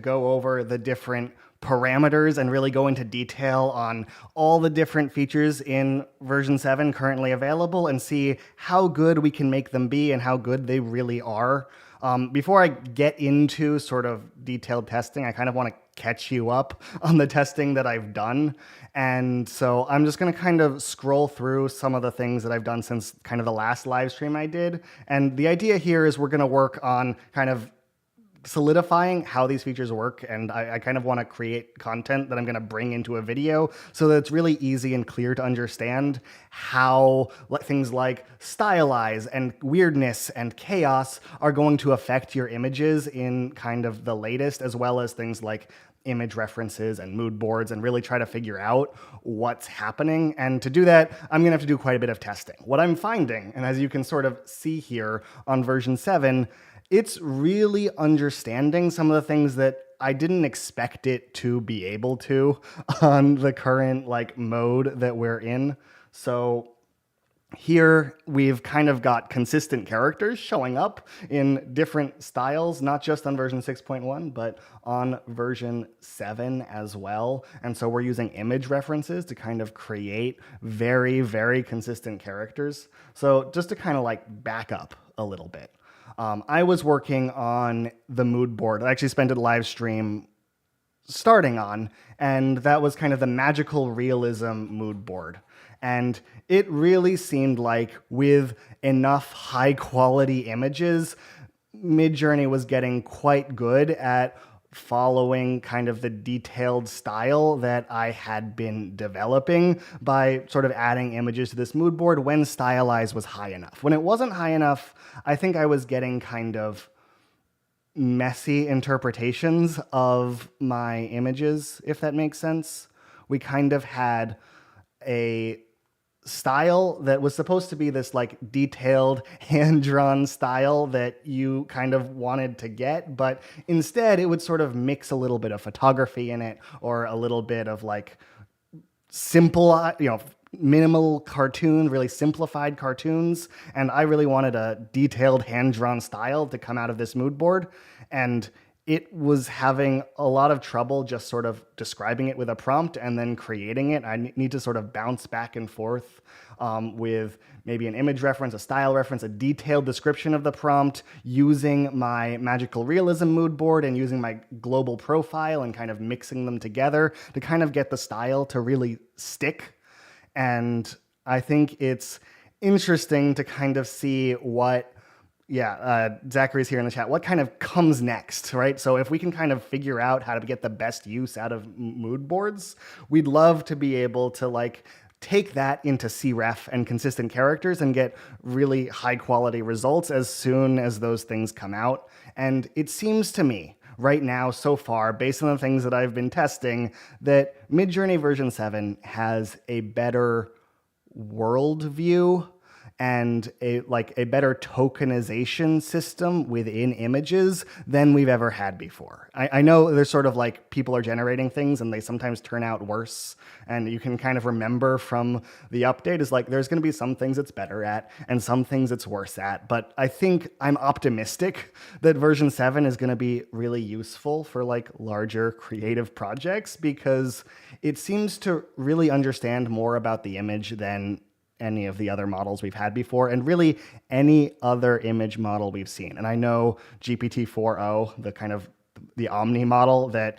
go over the different parameters and really go into detail on all the different features in version 7 currently available and see how good we can make them be and how good they really are. Before I get into sort of detailed testing, I kind of want to catch you up on the testing that I've done. And so I'm just going to kind of scroll through some of the things that I've done since kind of the last live stream I did. And the idea here is we're going to work on kind of solidifying how these features work, and I kind of want to create content that I'm going to bring into a video so that it's really easy and clear to understand how things like stylize and weirdness and chaos are going to affect your images in kind of the latest, as well as things like image references and mood boards, and really try to figure out what's happening. And to do that, I'm gonna have to do quite a bit of testing. What I'm finding, and as you can sort of see here on version 7, it's really understanding some of the things that I didn't expect it to be able to on the current mode that we're in. So here we've kind of got consistent characters showing up in different styles, not just on version 6.1, but on version 7 as well. And so we're using image references to kind of create very, very consistent characters. So just to kind of back up a little bit. I was working on the mood board. I actually spent a live stream starting on, and that was kind of the magical realism mood board. And it really seemed like with enough high quality images, Midjourney was getting quite good at following kind of the detailed style that I had been developing by sort of adding images to this mood board when Stylize was high enough. When it wasn't high enough, I think I was getting kind of messy interpretations of my images, if that makes sense. We kind of had a style that was supposed to be this detailed hand-drawn style that you kind of wanted to get, but instead it would sort of mix a little bit of photography in it, or a little bit of simple, minimal cartoon, really simplified cartoons. And I really wanted a detailed hand-drawn style to come out of this mood board. And it was having a lot of trouble just sort of describing it with a prompt and then creating it. I need to sort of bounce back and forth with maybe an image reference, a style reference, a detailed description of the prompt, using my magical realism mood board and using my global profile and kind of mixing them together to kind of get the style to really stick. And I think it's interesting to kind of see what Zachary's here in the chat. What kind of comes next, right? So if we can kind of figure out how to get the best use out of mood boards, we'd love to be able to take that into CREF and consistent characters and get really high quality results as soon as those things come out. And it seems to me right now, so far, based on the things that I've been testing, that Midjourney version 7 has a better worldview and a better tokenization system within images than we've ever had before. I know there's sort of people are generating things and they sometimes turn out worse, and you can kind of remember from the update is there's going to be some things it's better at and some things it's worse at. But I think I'm optimistic that version 7 is going to be really useful for larger creative projects, because it seems to really understand more about the image than any of the other models we've had before, and really any other image model we've seen. And I know GPT-4o, the Omni model that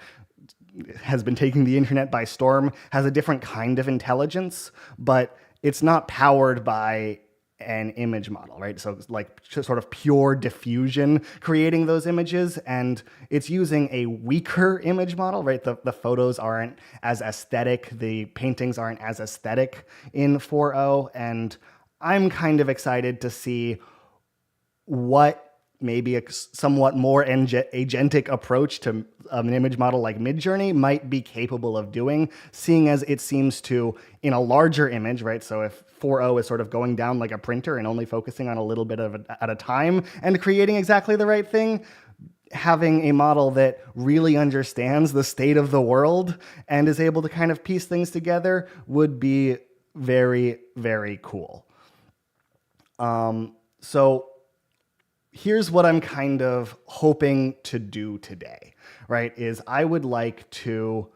has been taking the internet by storm, has a different kind of intelligence, but it's not powered by an image model, right? So it's sort of pure diffusion creating those images, and it's using a weaker image model, right? The photos aren't as aesthetic, the paintings aren't as aesthetic in 4.0, and I'm kind of excited to see what maybe a somewhat more agentic approach to an image model like Midjourney might be capable of doing, seeing as it seems to, in a larger image, right? So if 4.0 is sort of going down like a printer and only focusing on a little bit of it at a time and creating exactly the right thing, having a model that really understands the state of the world and is able to kind of piece things together would be very, very cool. So here's what I'm kind of hoping to do today, right? Is I would like to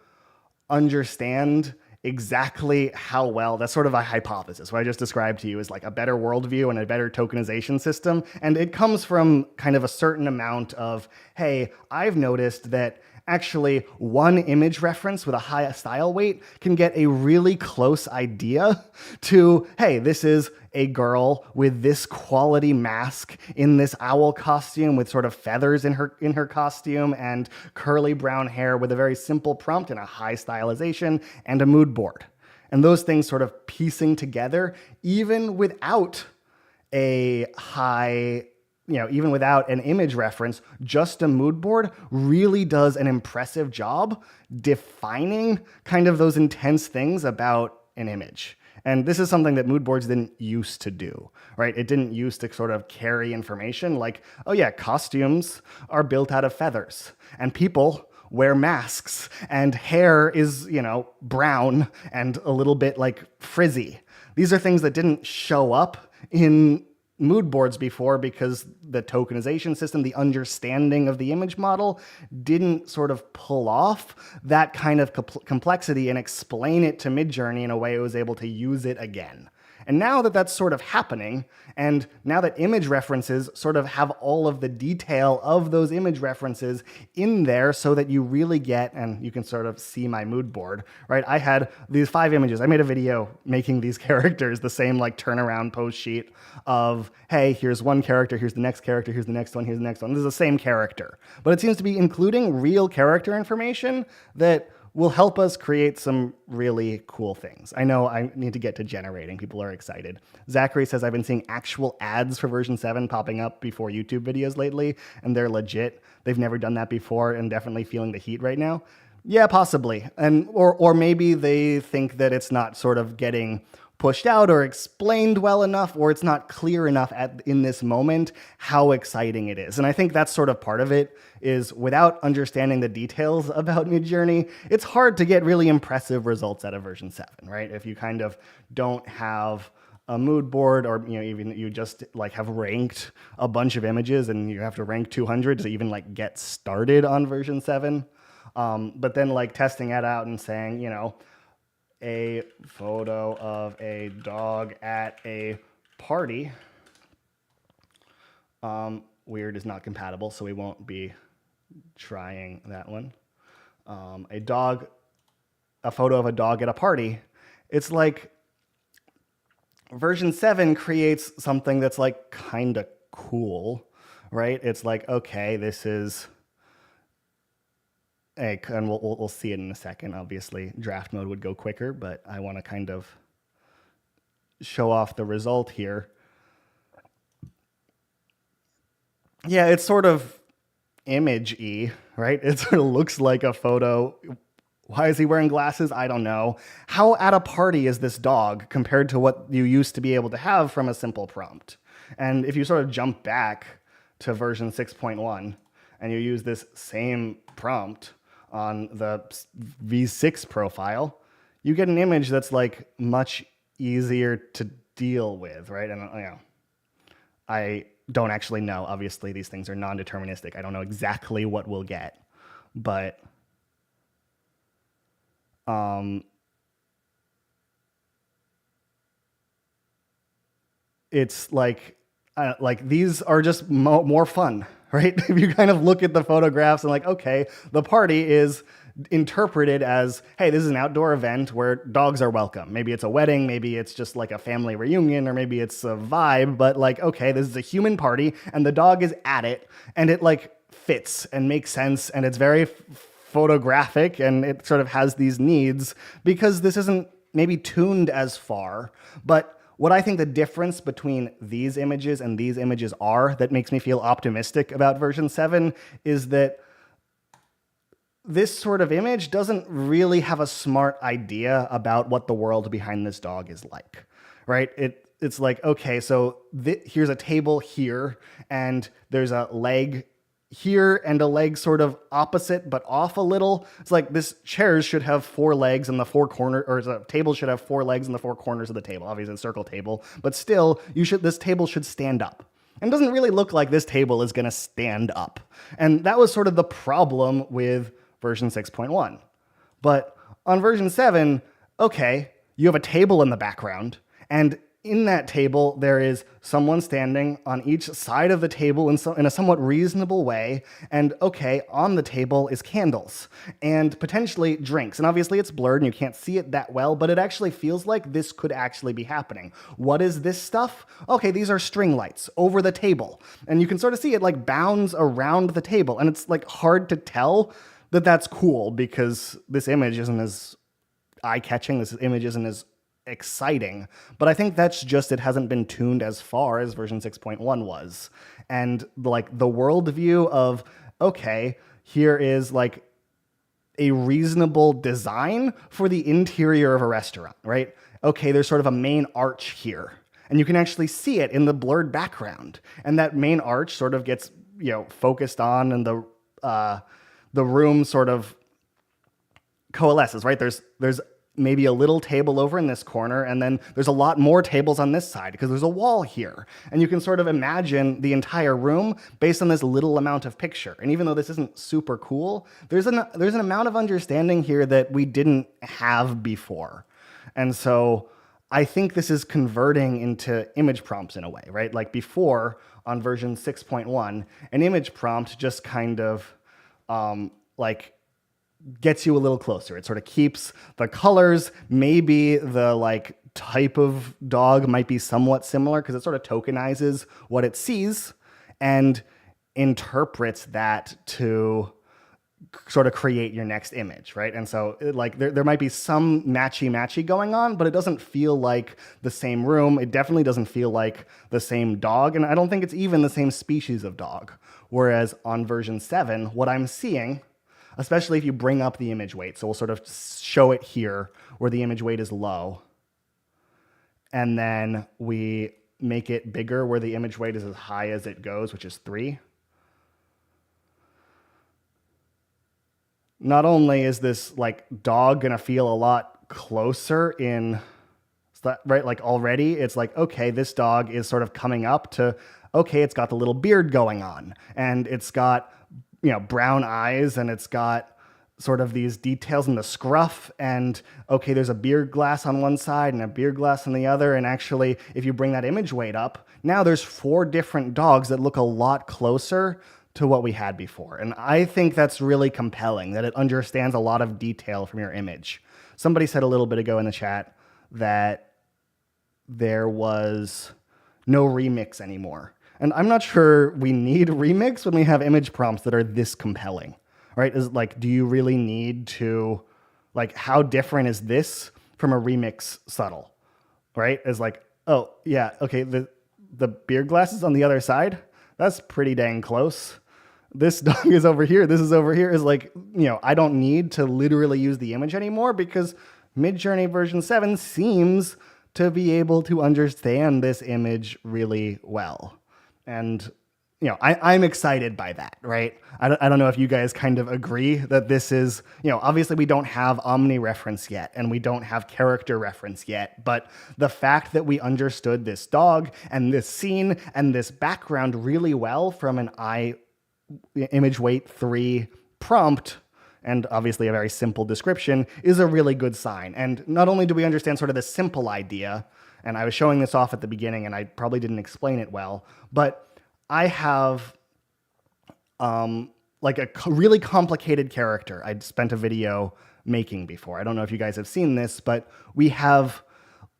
understand exactly how well, that's sort of a hypothesis. What I just described to you is like a better worldview and a better tokenization system. And it comes from kind of a certain amount of, hey, I've noticed that actually one image reference with a high style weight can get a really close idea to, hey, this is a girl with this quality mask in this owl costume with sort of feathers in her costume and curly brown hair with a very simple prompt and a high stylization and a mood board. And those things sort of piecing together, even without a high, even without an image reference, just a mood board really does an impressive job defining kind of those intense things about an image. And this is something that mood boards didn't used to do, right? It didn't used to sort of carry information like, oh yeah, costumes are built out of feathers and people wear masks and hair is, brown and a little bit like frizzy. These are things that didn't show up in mood boards before because the tokenization system, the understanding of the image model didn't sort of pull off that kind of complexity and explain it to Midjourney in a way it was able to use it again. And now that that's sort of happening, and now that image references sort of have all of the detail of those image references in there so that you really get, and you can sort of see my mood board, right? I had these 5 images. I made a video making these characters the same like turnaround post sheet of, hey, here's one character, here's the next character, here's the next one, here's the next one. This is the same character. But it seems to be including real character information that will help us create some really cool things. I know I need to get to generating. People are excited. Zachary says, I've been seeing actual ads for version 7 popping up before YouTube videos lately, and they're legit. They've never done that before and definitely feeling the heat right now. Yeah, possibly. And or maybe they think that it's not sort of getting pushed out or explained well enough, or it's not clear enough in this moment how exciting it is. And I think that's sort of part of it, is without understanding the details about Midjourney, it's hard to get really impressive results out of version 7, right? If you kind of don't have a mood board, or even you just like have ranked a bunch of images and you have to rank 200 to even like get started on version 7. But then like testing it out and saying, a photo of a dog at a party. Weird is not compatible, so we won't be trying that one. A photo of a dog at a party. It's like version 7 creates something that's like kind of cool, right? It's like, okay, this is... And we'll see it in a second. Obviously, draft mode would go quicker, but I want to kind of show off the result here. Yeah, it's sort of image-y, right? It sort of looks like a photo. Why is he wearing glasses? I don't know. How at a party is this dog compared to what you used to be able to have from a simple prompt? And if you sort of jump back to version 6.1 and you use this same prompt on the V6 profile, you get an image that's like much easier to deal with, right? And I don't actually know. Obviously, these things are non-deterministic. I don't know exactly what we'll get, but it's like these are just more fun, right? If you kind of look at the photographs and like, okay, the party is interpreted as, hey, this is an outdoor event where dogs are welcome. Maybe it's a wedding, maybe it's just like a family reunion, or maybe it's a vibe, but like, okay, this is a human party and the dog is at it and it like fits and makes sense and it's very photographic and it sort of has these needs because this isn't maybe tuned as far, but what I think the difference between these images and these images are that makes me feel optimistic about version 7 is that this sort of image doesn't really have a smart idea about what the world behind this dog is like, right? It's like, okay, so here's a table here, and there's a leg here and a leg sort of opposite but off a little. It's like this chairs should have 4 legs in the 4 corners, or the table should have 4 legs in the 4 corners of the table. Obviously, it's a circle table, but still, this table should stand up. And it doesn't really look like this table is going to stand up. And that was sort of the problem with version 6.1. But on version 7, okay, you have a table in the background, and in that table, there is someone standing on each side of the table in a somewhat reasonable way. And okay, on the table is candles and potentially drinks. And obviously it's blurred and you can't see it that well, but it actually feels like this could actually be happening. What is this stuff? Okay, these are string lights over the table. And you can sort of see it like bounds around the table. And it's like hard to tell that that's cool because this image isn't as eye-catching, this image isn't as exciting, but I think that's just it hasn't been tuned as far as version 6.1 was. And like the worldview of, okay, here is like a reasonable design for the interior of a restaurant, right? Okay, there's sort of a main arch here, and you can actually see it in the blurred background. And that main arch sort of gets, focused on, and the room sort of coalesces, right? There's maybe a little table over in this corner, and then there's a lot more tables on this side because there's a wall here. And you can sort of imagine the entire room based on this little amount of picture. And even though this isn't super cool, there's an amount of understanding here that we didn't have before. And so I think this is converting into image prompts in a way, right? Like before on version 6.1, an image prompt just kind of gets you a little closer. It sort of keeps the colors, maybe the like type of dog might be somewhat similar because it sort of tokenizes what it sees and interprets that to sort of create your next image, right? And so there might be some matchy going on, but it doesn't feel like the same room. It definitely doesn't feel like the same dog, and I don't think it's even the same species of dog. Whereas on version 7, what I'm seeing, especially if you bring up the image weight. So we'll sort of show it here where the image weight is low. And then we make it bigger where the image weight is as high as it goes, which is 3. Not only is this like dog gonna feel a lot closer right? Like already it's like, okay, this dog is sort of coming up to, okay, it's got the little beard going on and it's got brown eyes, and it's got sort of these details in the scruff, and okay, there's a beer glass on one side and a beer glass on the other, and actually, if you bring that image weight up, now there's 4 different dogs that look a lot closer to what we had before. And I think that's really compelling, that it understands a lot of detail from your image. Somebody said a little bit ago in the chat that there was no remix anymore. And I'm not sure we need remix when we have image prompts that are this compelling, right? Is like, do you really need to, like, how different is this from a remix subtle, right? Is like, oh yeah, okay, the beer glass is on the other side. That's pretty dang close. This dog is over here. This is over here. Is like, I don't need to literally use the image anymore because Midjourney version 7 seems to be able to understand this image really well. And, I'm excited by that, right? I don't know if you guys kind of agree that this is, obviously we don't have omni reference yet and we don't have character reference yet, but the fact that we understood this dog and this scene and this background really well from an image weight 3 prompt, and obviously a very simple description, is a really good sign. And not only do we understand sort of the simple idea, and I was showing this off at the beginning and I probably didn't explain it well, but I have like a really complicated character I'd spent a video making before. I don't know if you guys have seen this, but we have,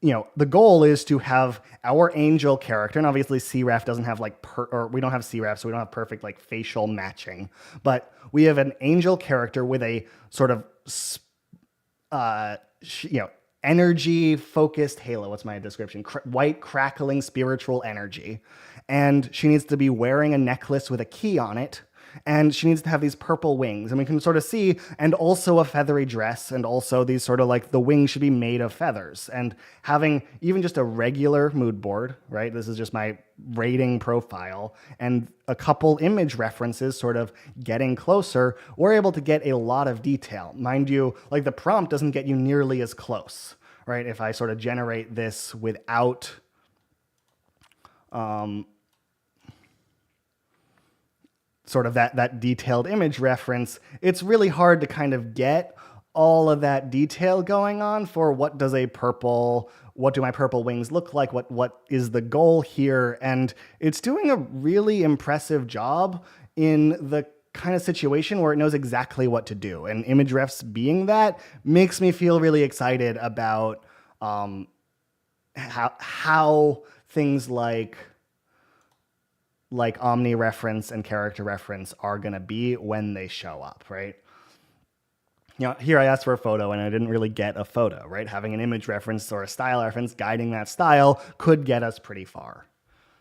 the goal is to have our angel character, and obviously CREF doesn't have or we don't have CREF, so we don't have perfect like facial matching, but we have an angel character with a sort of, energy focused halo. What's my description? White crackling spiritual energy. And she needs to be wearing a necklace with a key on it. And she needs to have these purple wings. And we can sort of see, and also a feathery dress. And also these sort of like the wings should be made of feathers. And having even just a regular mood board, right? This is just my rating profile. And a couple image references sort of getting closer. We're able to get a lot of detail. Mind you, like the prompt doesn't get you nearly as close, right? If I sort of generate this without, sort of that detailed image reference, it's really hard to kind of get all of that detail going on for what do my purple wings look like? What is the goal here? And it's doing a really impressive job in the kind of situation where it knows exactly what to do. And image refs being that makes me feel really excited about how things like omni reference and character reference are going to be when they show up, right? Here I asked for a photo and I didn't really get a photo, right? Having an image reference or a style reference guiding that style could get us pretty far.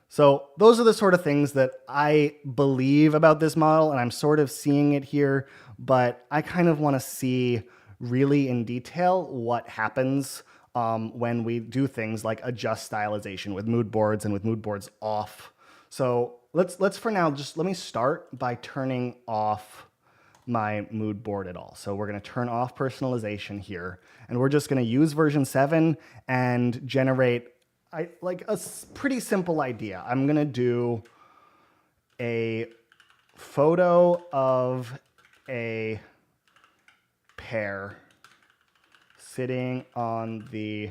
So those are the sort of things that I believe about this model, and I'm sort of seeing it here, but I kind of want to see really in detail what happens when we do things like adjust stylization with mood boards and with mood boards off. So let's for now, let me start by turning off my mood board at all. So we're going to turn off personalization here, and we're just going to use version 7 and generate like a pretty simple idea. I'm going to do a photo of a pear sitting on the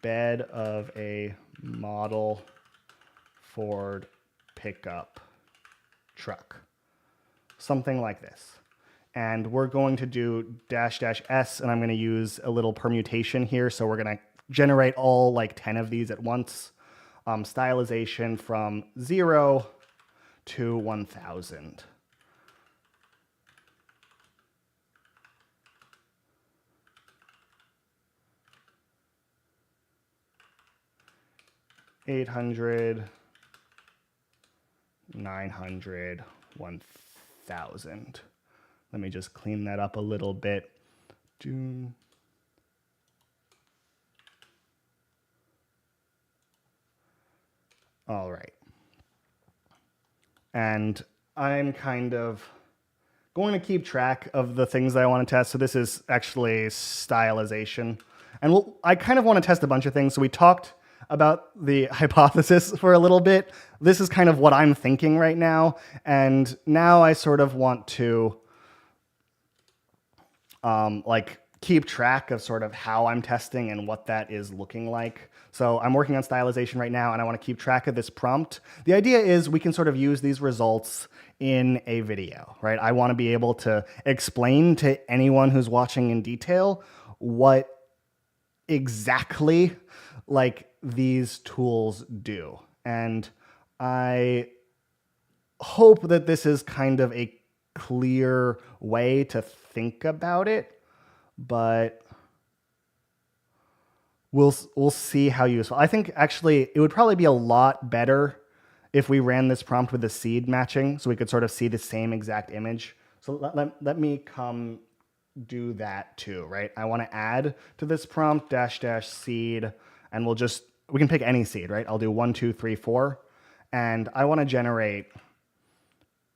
bed of a model Ford pickup truck. Something like this. And we're going to do --s, and I'm going to use a little permutation here. So we're going to generate all like 10 of these at once. Stylization from 0 to 1000. $800, 900, 1000. Let me just clean that up a little bit. All right. And I'm kind of going to keep track of the things that I want to test. So this is actually stylization. And I kind of want to test a bunch of things. So we talked about the hypothesis for a little bit. This is kind of what I'm thinking right now. And now I sort of want to like keep track of sort of how I'm testing and what that is looking like. So I'm working on stylization right now, and I want to keep track of this prompt. The idea is we can sort of use these results in a video, right? I want to be able to explain to anyone who's watching in detail what exactly like these tools do. And I hope that this is kind of a clear way to think about it, but we'll see how useful. I think actually it would probably be a lot better if we ran this prompt with the seed matching, so we could sort of see the same exact image. So let me come do that too, right? I want to add to this prompt --seed, and we can pick any seed, right? I'll do 1, 2, 3, 4, and I want to generate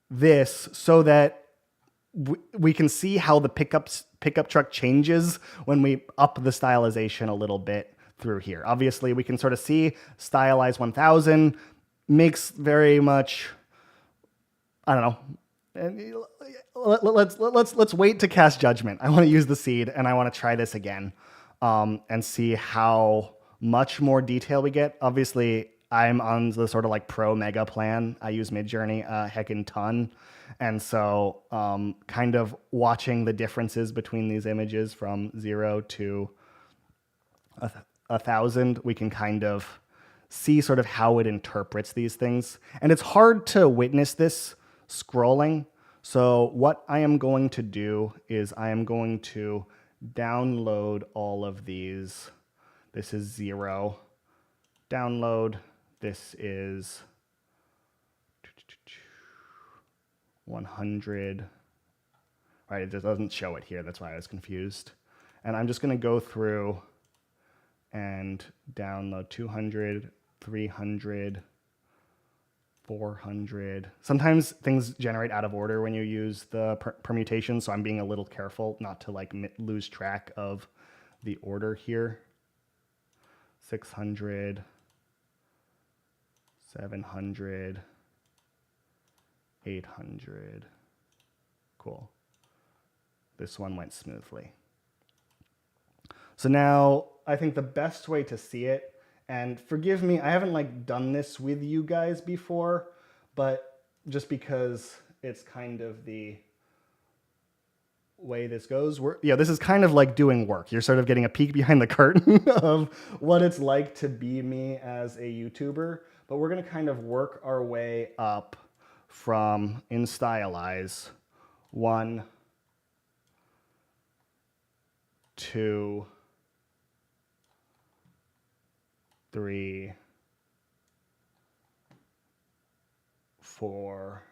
this so that we can see how the pickup truck changes when we up the stylization a little bit through here. Obviously, we can sort of see stylize 1000 makes very much, I don't know. Let's wait to cast judgment. I want to use the seed, and I want to try this again and see how much more detail we get. Obviously, I'm on the sort of like pro mega plan. I use Midjourney a heckin' ton. And so kind of watching the differences between these images from 0 to 1000, we can kind of see sort of how it interprets these things. And it's hard to witness this scrolling. So what I am going to do is I am going to download all of these. This is 0. Download. This is 100. Right, it just doesn't show it here. That's why I was confused. And I'm just going to go through and download 200, 300, 400. Sometimes things generate out of order when you use the permutation, so I'm being a little careful not to like lose track of the order here. 600, 700, 800. Cool. This one went smoothly. So now I think the best way to see it, and forgive me, I haven't like done this with you guys before, but just because it's kind of the way this goes, this is kind of like doing work. You're sort of getting a peek behind the curtain of what it's like to be me as a YouTuber, but we're going to kind of work our way up from in Stylize 1, 2, 3, 4,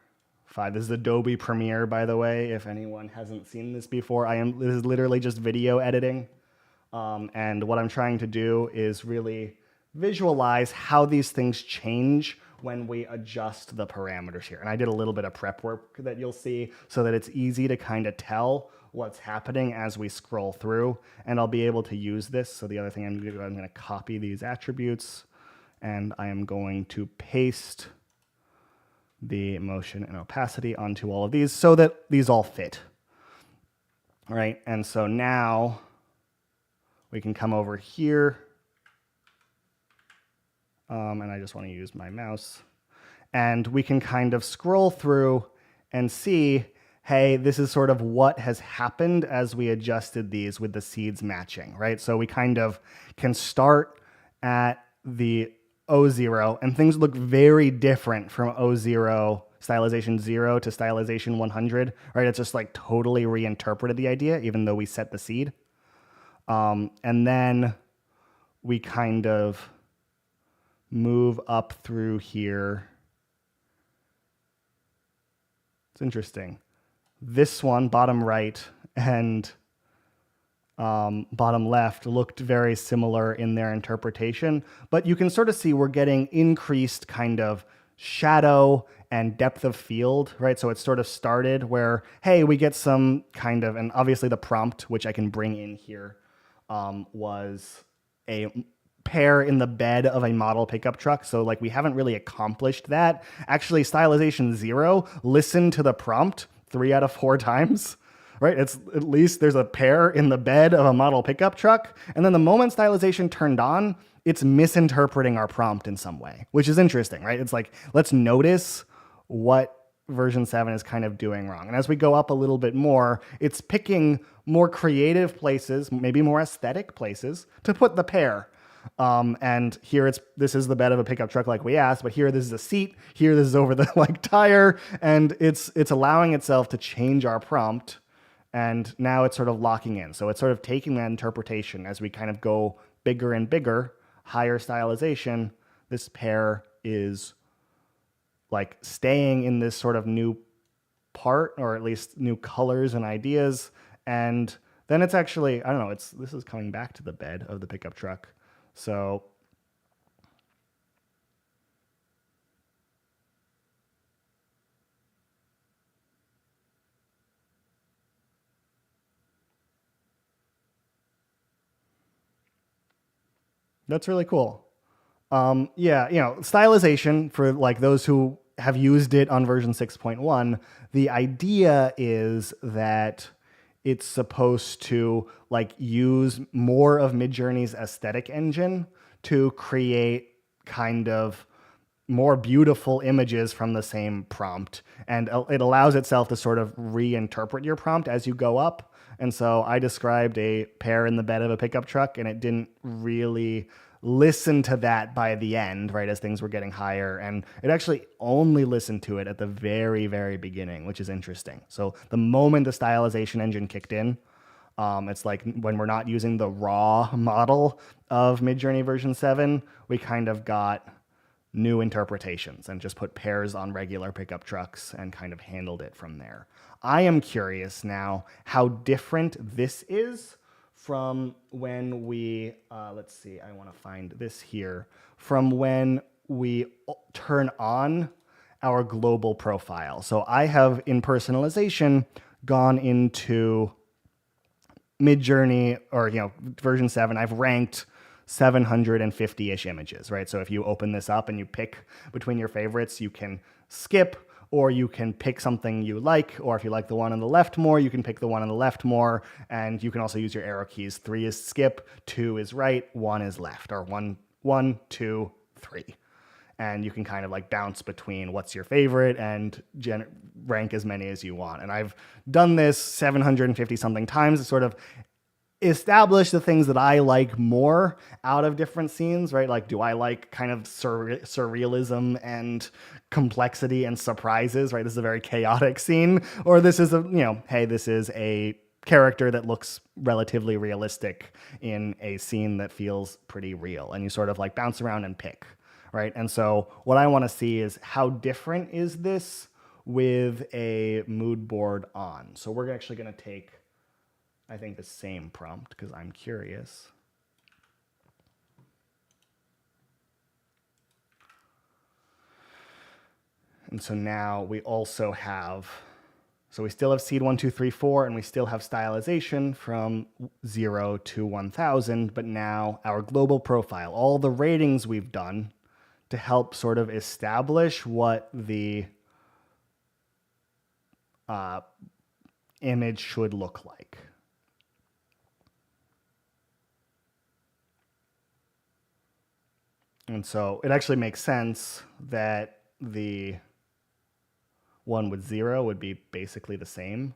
5. This is Adobe Premiere, by the way, if anyone hasn't seen this before. This is literally just video editing. And what I'm trying to do is really visualize how these things change when we adjust the parameters here. And I did a little bit of prep work that you'll see so that it's easy to kind of tell what's happening as we scroll through. And I'll be able to use this. So the other thing I'm going to do, I'm going to copy these attributes and I am going to paste the motion and opacity onto all of these so that these all fit. All right, and so now we can come over here, and I just want to use my mouse, and we can kind of scroll through and see, hey, this is sort of what has happened as we adjusted these with the seeds matching, right? So we kind of can start at the O0, and things look very different from O0, Stylization 0 to Stylization 100, right? It's just like totally reinterpreted the idea, even though we set the seed. And then we kind of move up through here. It's interesting. This one, bottom right, and bottom left looked very similar in their interpretation, but you can sort of see we're getting increased kind of shadow and depth of field, right? So it sort of started where, hey, we get some kind of, and obviously the prompt, which I can bring in here, was a pair in the bed of a model pickup truck. So like we haven't really accomplished that. Actually, Stylization 0 listened to the prompt 3 out of 4 times. Right, it's at least there's a pair in the bed of a model pickup truck. And then the moment Stylization turned on, it's misinterpreting our prompt in some way, which is interesting, right? It's like, let's notice what version 7 is kind of doing wrong. And as we go up a little bit more, it's picking more creative places, maybe more aesthetic places to put the pair. And here this is the bed of a pickup truck like we asked, but here this is a seat, here this is over the like tire, and it's allowing itself to change our prompt. And now it's sort of locking in. So it's sort of taking that interpretation as we kind of go bigger and bigger, higher stylization. This pair is like staying in this sort of new part, or at least new colors and ideas. And then it's actually, I don't know, this is coming back to the bed of the pickup truck. So that's really cool. Yeah, stylization, for like those who have used it on version 6.1, the idea is that it's supposed to like use more of Midjourney's aesthetic engine to create kind of more beautiful images from the same prompt. And it allows itself to sort of reinterpret your prompt as you go up. And so I described a pair in the bed of a pickup truck, and it didn't really listen to that by the end, right, as things were getting higher. And it actually only listened to it at the very, very beginning, which is interesting. So the moment the stylization engine kicked in, it's like when we're not using the raw model of Midjourney version 7, we kind of got new interpretations and just put pairs on regular pickup trucks and kind of handled it from there. I am curious now how different this is from when we, let's see, I want to find this here, from when we turn on our global profile. So I have, in personalization, gone into Midjourney, or version 7, I've ranked 750-ish images, right? So if you open this up and you pick between your favorites, you can skip or you can pick something you like, or if you like the one on the left more, you can pick the one on the left more, and you can also use your arrow keys. 3 is skip, 2 is right, 1 is left, or 1, 2, 3. And you can kind of like bounce between what's your favorite and rank as many as you want. And I've done this 750 something times to sort of establish the things that I like more out of different scenes, right? Like, do I like kind of surrealism and complexity and surprises, right? This is a very chaotic scene, or this is hey, this is a character that looks relatively realistic in a scene that feels pretty real, and you sort of like bounce around and pick, right? And so what I want to see is how different is this with a mood board on. So we're actually going to take, I think, the same prompt because I'm curious. And so now we also have, so we still have seed 1, 2, 3, 4, and we still have stylization from 0 to 1000, but now our global profile, all the ratings we've done to help sort of establish what the image should look like. And so it actually makes sense that the one with 0 would be basically the same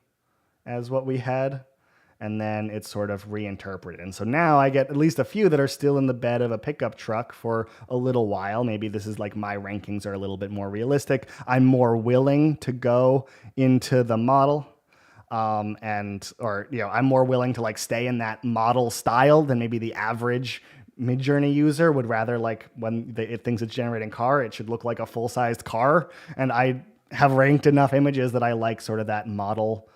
as what we had. And then it's sort of reinterpreted. And so now I get at least a few that are still in the bed of a pickup truck for a little while. Maybe this is like my rankings are a little bit more realistic. I'm more willing to go into the model. I'm more willing to like stay in that model style than maybe the average Midjourney user would rather. Like when it thinks it's generating car, it should look like a full-sized car. And I have ranked enough images that I like sort of that model,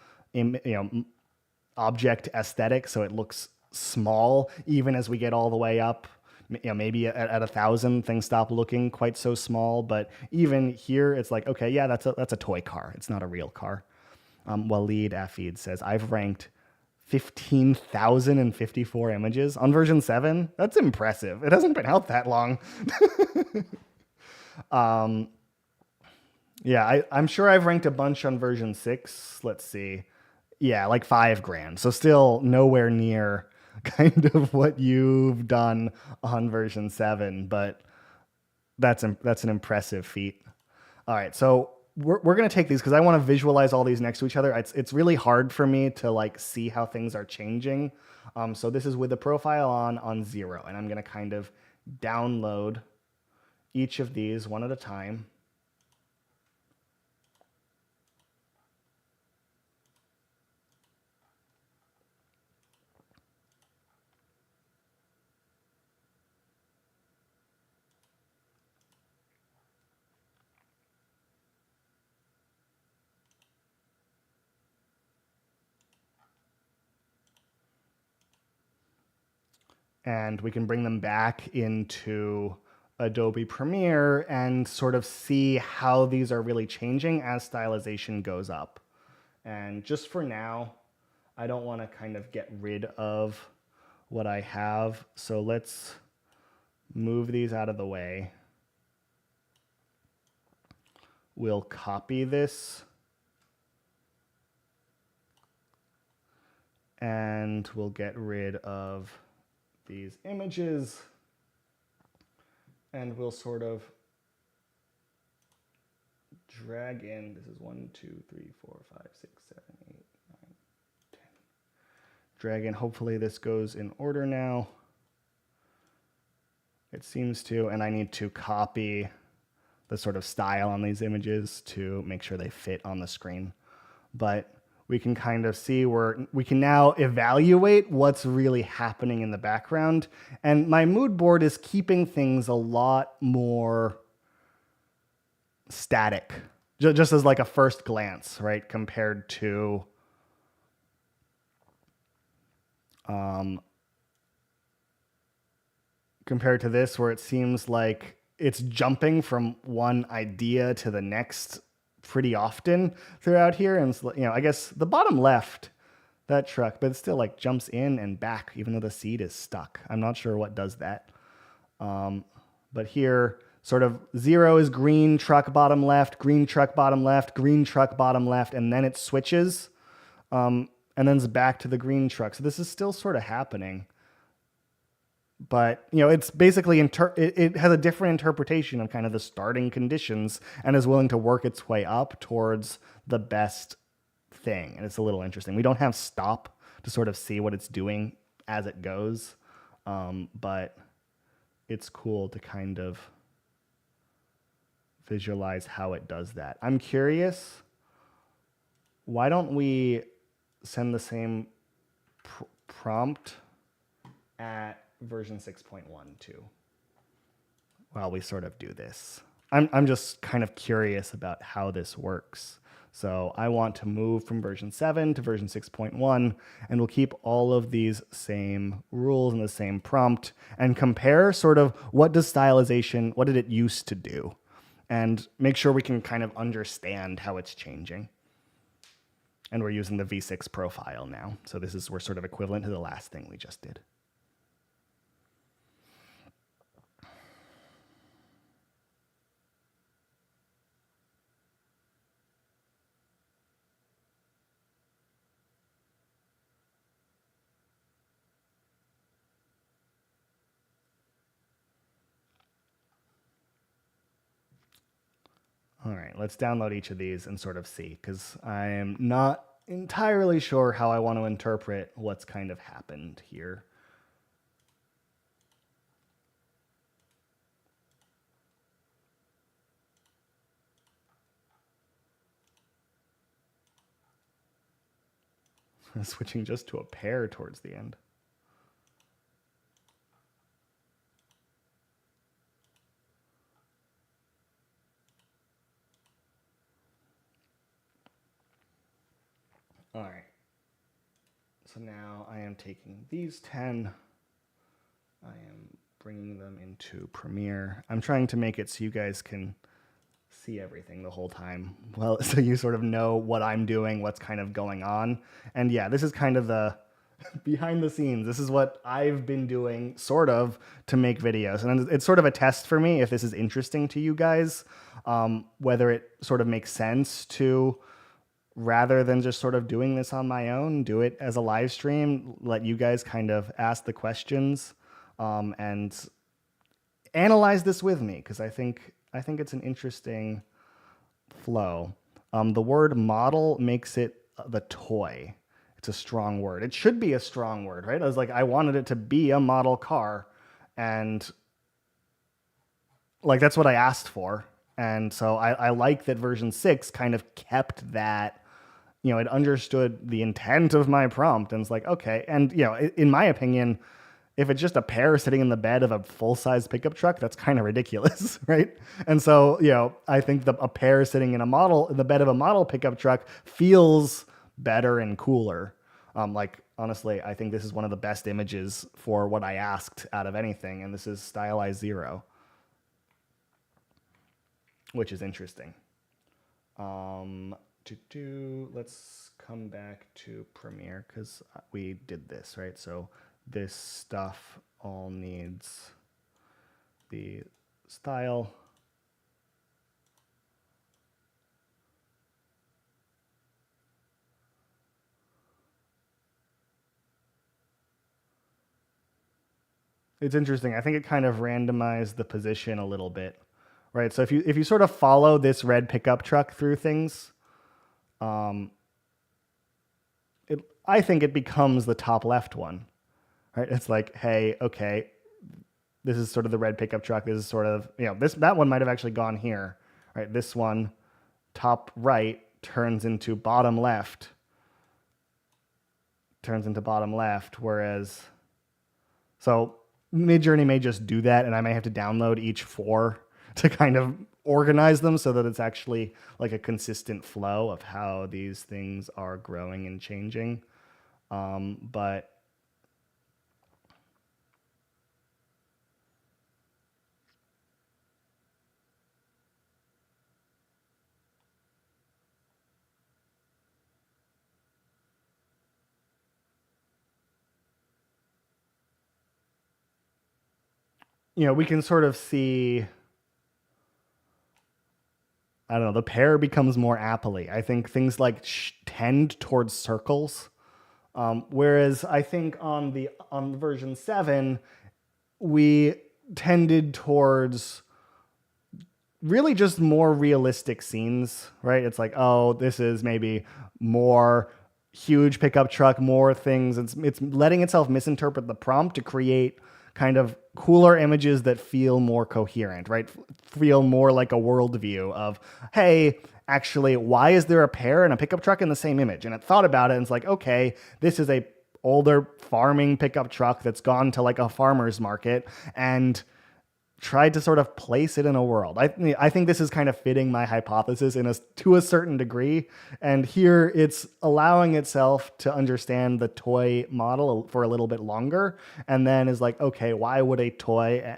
object aesthetic, so it looks small even as we get all the way up. Maybe at 1000 things stop looking quite so small, but even here it's like, okay, yeah, that's a toy car. It's not a real car. Waleed Afid says, I've ranked 15,054 images on version 7. That's impressive. It hasn't been out that long. Yeah, I'm sure I've ranked a bunch on version 6. Let's see. Yeah, like 5 grand. So still nowhere near kind of what you've done on version 7, but that's an impressive feat. All right, so we're going to take these because I want to visualize all these next to each other. It's really hard for me to like see how things are changing. So this is with the profile on 0, and I'm going to kind of download each of these one at a time. And we can bring them back into Adobe Premiere and sort of see how these are really changing as stylization goes up. And just for now, I don't want to kind of get rid of what I have. So let's move these out of the way. We'll copy this. And we'll get rid of these images, and we'll sort of drag in, this is 1, 2, 3, 4, 5, 6, 7, 8, 9, 10. Drag in, hopefully this goes in order now. It seems to, and I need to copy the sort of style on these images to make sure they fit on the screen. But we can kind of see where we can now evaluate what's really happening in the background. And my mood board is keeping things a lot more static, just as like a first glance, right? Compared to this, where it seems like it's jumping from one idea to the next pretty often throughout here. And I guess the bottom left, that truck, but it still like jumps in and back even though the seat is stuck. I'm not sure what does that. But here, sort of 0 is green truck bottom left, green truck bottom left, green truck bottom left, and then it switches, and then it's back to the green truck. So this is still sort of happening. But, it's basically, it has a different interpretation of kind of the starting conditions and is willing to work its way up towards the best thing. And it's a little interesting. We don't have stop to sort of see what it's doing as it goes. But it's cool to kind of visualize how it does that. I'm curious, why don't we send the same prompt at version 6.1 too, while we sort of do this? I'm just kind of curious about how this works. So I want to move from version 7 to version 6.1, and we'll keep all of these same rules and the same prompt and compare sort of what did it used to do, and make sure we can kind of understand how it's changing. And we're using the V6 profile now. So we're sort of equivalent to the last thing we just did. All right, let's download each of these and sort of see, because I am not entirely sure how I want to interpret what's kind of happened here. Switching just to a pair towards the end. All right. So now I am taking these 10. I am bringing them into Premiere. I'm trying to make it so you guys can see everything the whole time. Well, so you sort of know what I'm doing, what's kind of going on. And yeah, this is kind of the behind the scenes. This is what I've been doing sort of to make videos. And it's sort of a test for me if this is interesting to you guys, whether it sort of makes sense to, rather than just sort of doing this on my own, do it as a live stream, let you guys kind of ask the questions, and analyze this with me, because I think it's an interesting flow. The word model makes it the toy. It's a strong word. It should be a strong word, right? I wanted it to be a model car, and that's what I asked for. And so I like that version 6 kind of kept that. It understood the intent of my prompt, and it's like, okay. And, in my opinion, if it's just a pair sitting in the bed of a full-size pickup truck, that's kind of ridiculous, right? And so, I think a pair sitting in the bed of a model pickup truck feels better and cooler. Honestly, I think this is one of the best images for what I asked out of anything, and this is stylized 0, which is interesting. Let's come back to Premiere, because we did this, right? So this stuff all needs the style. It's interesting. I think it kind of randomized the position a little bit, right? So if you sort of follow this red pickup truck through things, I think it becomes the top left one, right? It's like, hey, okay, this is sort of the red pickup truck. This is sort of, that one might have actually gone here, right? This one, top right, turns into bottom left, whereas, so Midjourney may just do that, and I may have to download each 4 to kind of organize them so that it's actually like a consistent flow of how these things are growing and changing. But we can sort of see I don't know, the pair becomes more appley. I think things like tend towards circles. Whereas I think on version 7, we tended towards really just more realistic scenes, right? It's like, oh, this is maybe more huge pickup truck, more things. It's letting itself misinterpret the prompt to create kind of cooler images that feel more coherent, right? Feel more like a worldview of, hey, actually, why is there a pair and a pickup truck in the same image? And it thought about it and it's like, okay, this is a older farming pickup truck that's gone to like a farmer's market and tried to sort of place it in a world. I think this is kind of fitting my hypothesis to a certain degree. And here it's allowing itself to understand the toy model for a little bit longer. And then is like, okay, why would a toy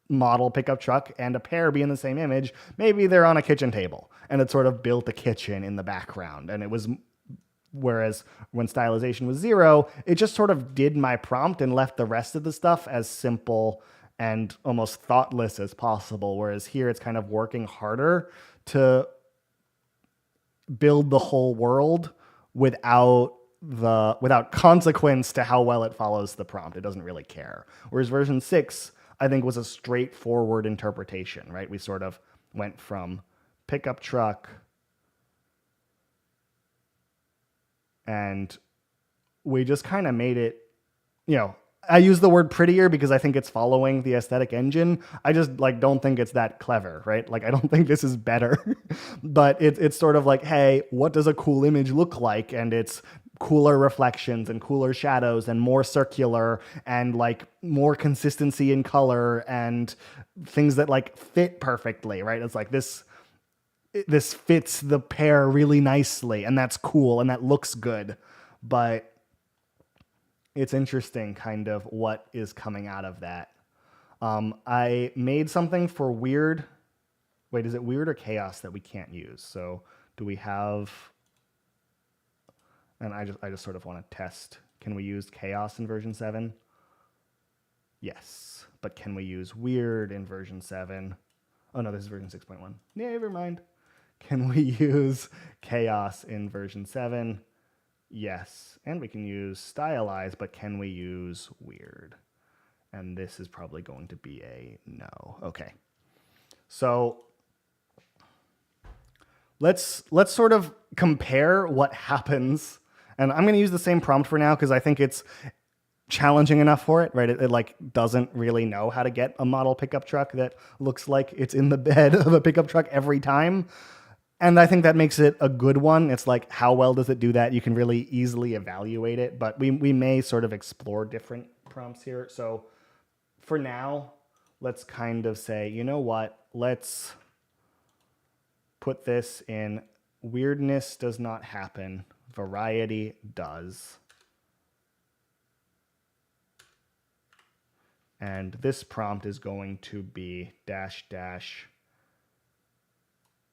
model pickup truck and a pair be in the same image? Maybe they're on a kitchen table and it sort of built a kitchen in the background. And it was, whereas when stylization was 0, it just sort of did my prompt and left the rest of the stuff as simple and almost thoughtless as possible. Whereas here it's kind of working harder to build the whole world without consequence to how well it follows the prompt. It doesn't really care. Whereas version 6, I think, was a straightforward interpretation, right? We sort of went from pickup truck and we just kind of made it, I use the word prettier because I think it's following the aesthetic engine. I just don't think it's that clever, right? I don't think this is better, but it's sort of like, hey, what does a cool image look like? And it's cooler reflections and cooler shadows and more circular and more consistency in color and things that fit perfectly, right? It's like this fits the pair really nicely and that's cool and that looks good, but it's interesting kind of what is coming out of that. I made something for weird. Wait, is it weird or chaos that we can't use? So do we have, and I just sort of want to test, can we use chaos in version 7? Yes, but can we use weird in version 7? Oh no, this is version 6.1. Never mind. Can we use chaos in version 7? Yes, and we can use stylize, but can we use weird? And this is probably going to be a no. Okay. So let's sort of compare what happens. And I'm going to use the same prompt for now because I think it's challenging enough for it, right? It doesn't really know how to get a model pickup truck that looks like it's in the bed of a pickup truck every time. And I think that makes it a good one. It's like, how well does it do that? You can really easily evaluate it, but we may sort of explore different prompts here. So for now, let's kind of say, you know what? Let's put this in weirdness does not happen. Variety does. And this prompt is going to be --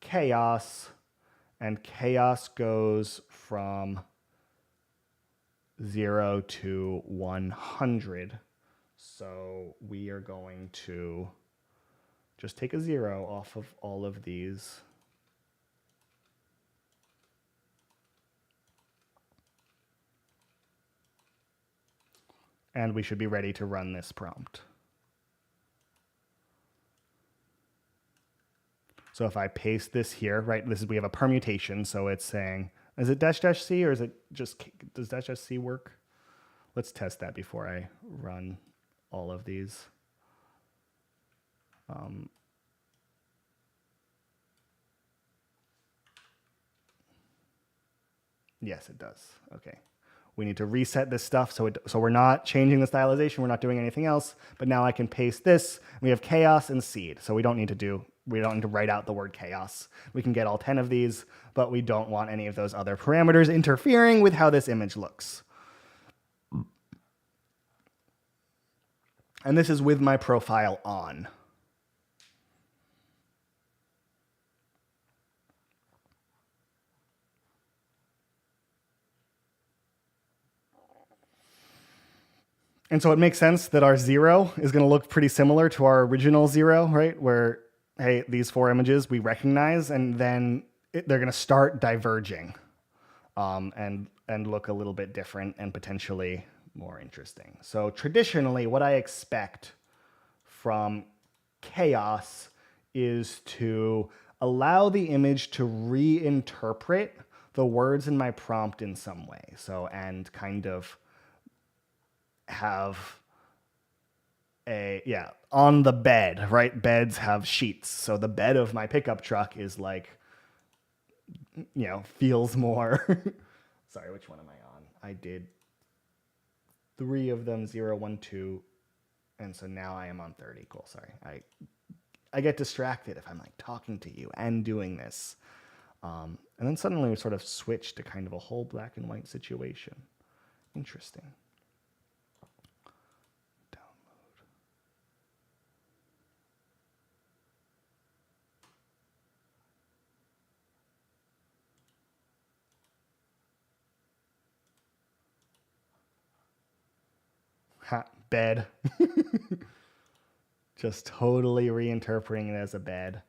chaos, and chaos goes from 0 to 100. So we are going to just take a 0 off of all of these. And we should be ready to run this prompt. So if I paste this here, right, we have a permutation. So it's saying, is it -- or is it just, does -- work? Let's test that before I run all of these. Yes, it does. Okay. We need to reset this stuff. So we're not changing the stylization. We're not doing anything else. But now I can paste this. We have chaos and seed. So we don't need to write out the word chaos. We can get all 10 of these, but we don't want any of those other parameters interfering with how this image looks. And this is with my profile on. And so it makes sense that our 0 is going to look pretty similar to our original 0, right? Where hey, these four images we recognize, and then they're going to start diverging and look a little bit different and potentially more interesting. So traditionally, what I expect from chaos is to allow the image to reinterpret the words in my prompt in some way. So, and kind of have on the bed, right? Beds have sheets. So the bed of my pickup truck is like, feels more. Sorry, which one am I on? I did three of them, 0, 1, 2. And so now I am on 30. Cool. Sorry. I get distracted if I'm like talking to you and doing this. And then suddenly we sort of switch to kind of a whole black and white situation. Interesting. Ha, bed. Just totally reinterpreting it as a bed.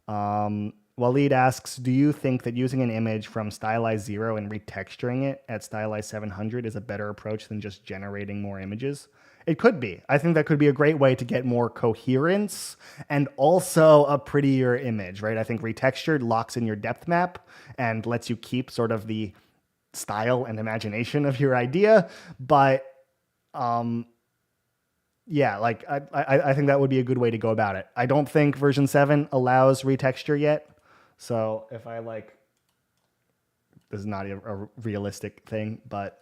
Waleed asks, do you think that using an image from Stylized 0 and retexturing it at Stylized 700 is a better approach than just generating more images? It could be. I think that could be a great way to get more coherence and also a prettier image, right? I think retextured locks in your depth map and lets you keep sort of the style and imagination of your idea, but yeah, like I think that would be a good way to go about it. I don't think version 7 allows retexture yet. So if I like, this is not a realistic thing, but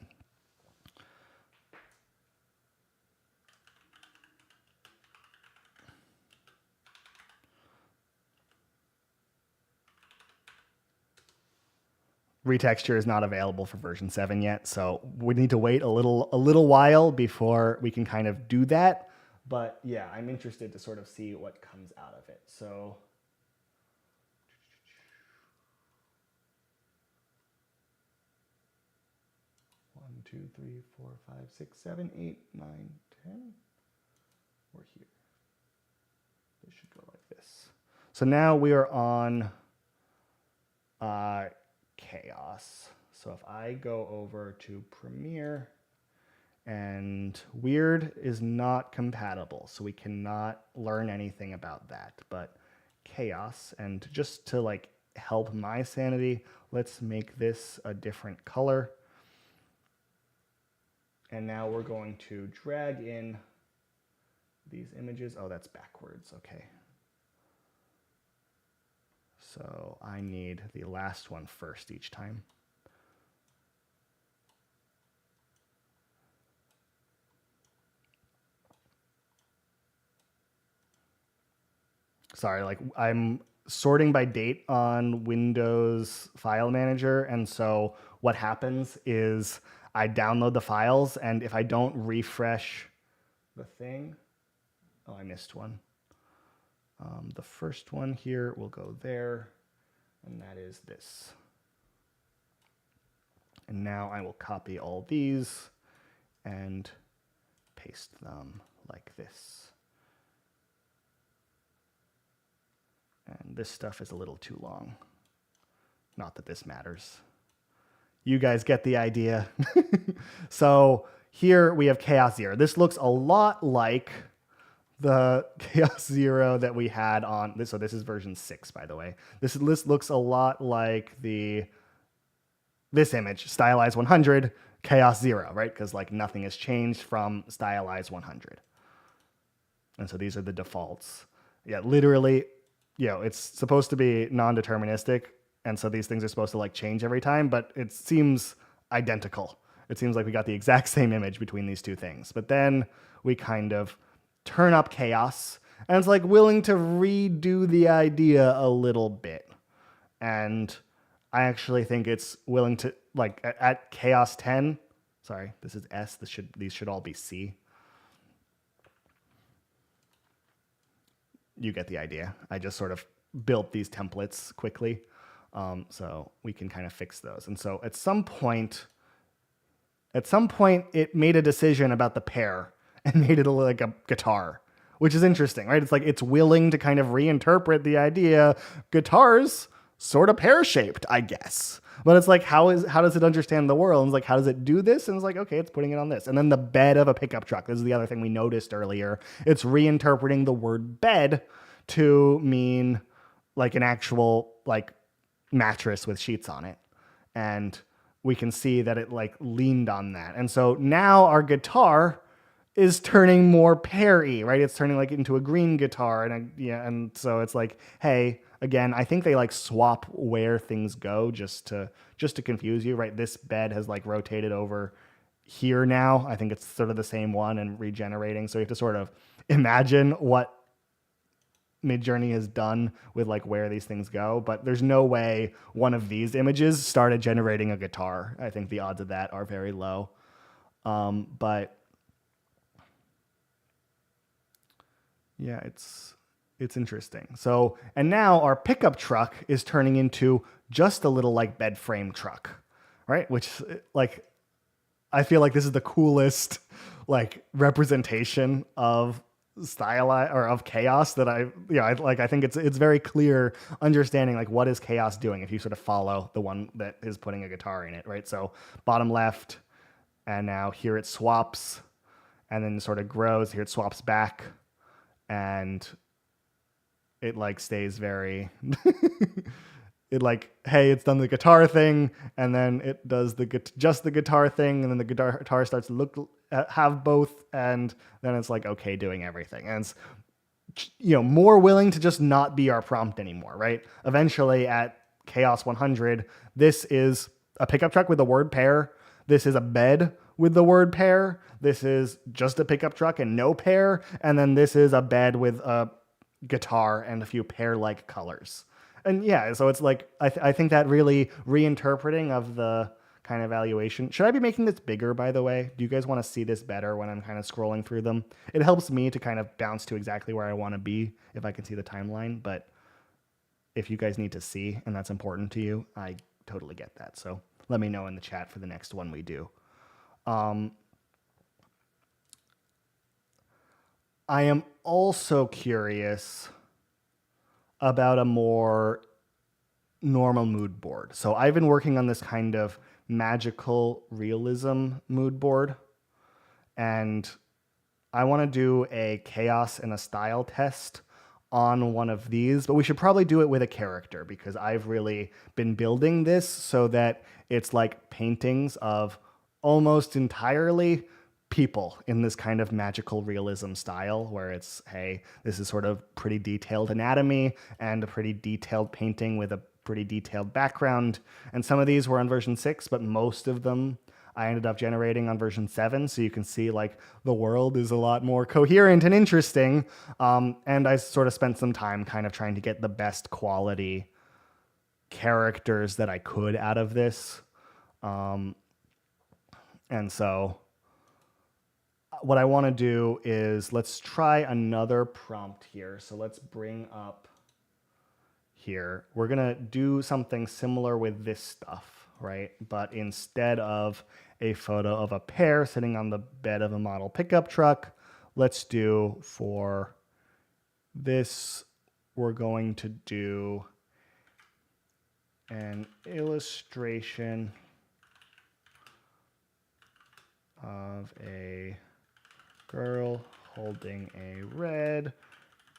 retexture is not available for version 7 yet. So we need to wait a little while before we can kind of do that. But yeah, I'm interested to sort of see what comes out of it. So 1, 2, 3, 4, 5, 6, 7, 8, 9, 10. We're here. This should go like this. So now we are on chaos. So if I go over to Premiere, and weird is not compatible, so we cannot learn anything about that, but chaos, and just to like help my sanity, let's make this a different color. And now we're going to drag in these images. Oh, that's backwards. Okay. So I need the last one first each time. Sorry, like I'm sorting by date on Windows File Manager. And so what happens is I download the files, and if I don't refresh the thing, oh, I missed one. The first one here will go there, and that is this. And now I will copy all these and paste them like this. And this stuff is a little too long. Not that this matters. You guys get the idea. So here we have Chaos 0. This looks a lot like the Chaos 0 that we had on this. So this is version 6, by the way. This looks a lot like this image, Stylized 100, Chaos 0, right? Because like nothing has changed from Stylized 100. And so these are the defaults. Yeah, literally, it's supposed to be non-deterministic. And so these things are supposed to like change every time, but it seems identical. It seems like we got the exact same image between these two things. But then we kind of turn up chaos, and it's like willing to redo the idea a little bit. And I actually think it's willing to, like at chaos 10, sorry, this is S, these should all be C. You get the idea. I just sort of built these templates quickly. So we can kind of fix those. And so at some point, it made a decision about the pair and made it like a guitar, which is interesting, right? It's like it's willing to kind of reinterpret the idea. Guitars sort of pear-shaped, I guess. But it's like, how does it understand the world? And it's like, how does it do this? And it's like, okay, it's putting it on this. And then the bed of a pickup truck. This is the other thing we noticed earlier. It's reinterpreting the word bed to mean like an actual like mattress with sheets on it. And we can see that it like leaned on that. And so now our guitar is turning more pear-y, right? It's turning like into a green guitar. And so it's like, hey, again, I think they like swap where things go just to confuse you, right? This bed has like rotated over here now. I think it's sort of the same one and regenerating. So you have to sort of imagine what Midjourney has done with like where these things go, but there's no way one of these images started generating a guitar. I think the odds of that are very low. But yeah, it's interesting. So, and now our pickup truck is turning into just a little like bed frame truck, right? Which like, I feel like this is the coolest like representation of or of chaos that I think it's very clear understanding like what is chaos doing if you sort of follow the one that is putting a guitar in it, right? So bottom left, and now here it swaps and then sort of grows. Here it swaps back and it like stays very it like, hey, it's done the guitar thing, and then it does just the guitar thing, and then the guitar starts to have both, and then it's like, okay, doing everything. And it's, more willing to just not be our prompt anymore, right? Eventually at Chaos 100, this is a pickup truck with the word pair. This is a bed with the word pair. This is just a pickup truck and no pair. And then this is a bed with a guitar and a few pair-like colors. And yeah, so it's like, I think that really reinterpreting of the kind of evaluation. Should I be making this bigger, by the way? Do you guys want to see this better when I'm kind of scrolling through them? It helps me to kind of bounce to exactly where I want to be if I can see the timeline. But if you guys need to see and that's important to you, I totally get that. So let me know in the chat for the next one we do. I am also curious about a more normal mood board. So I've been working on this kind of magical realism mood board, and I want to do a chaos and a style test on one of these, but we should probably do it with a character because I've really been building this so that it's like paintings of almost entirely people in this kind of magical realism style where it's, hey, this is sort of pretty detailed anatomy and a pretty detailed painting with a pretty detailed background. And some of these were on version 6, but most of them I ended up generating on version 7. So you can see like the world is a lot more coherent and interesting. And I sort of spent some time kind of trying to get the best quality characters that I could out of this. And so what I want to do is let's try another prompt here. So let's bring up here. We're going to do something similar with this stuff, right? But instead of a photo of a pair sitting on the bed of a model pickup truck, let's do for this, we're going to do an illustration of a girl holding a red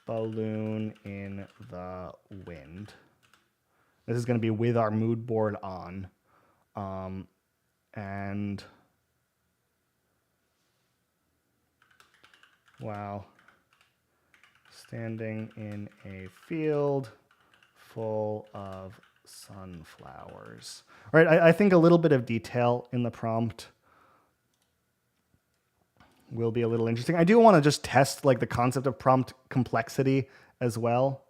balloon in the wind. This is going to be with our mood board on. And while standing in a field full of sunflowers. All right, I think a little bit of detail in the prompt will be a little interesting. I do want to just test like the concept of prompt complexity as well.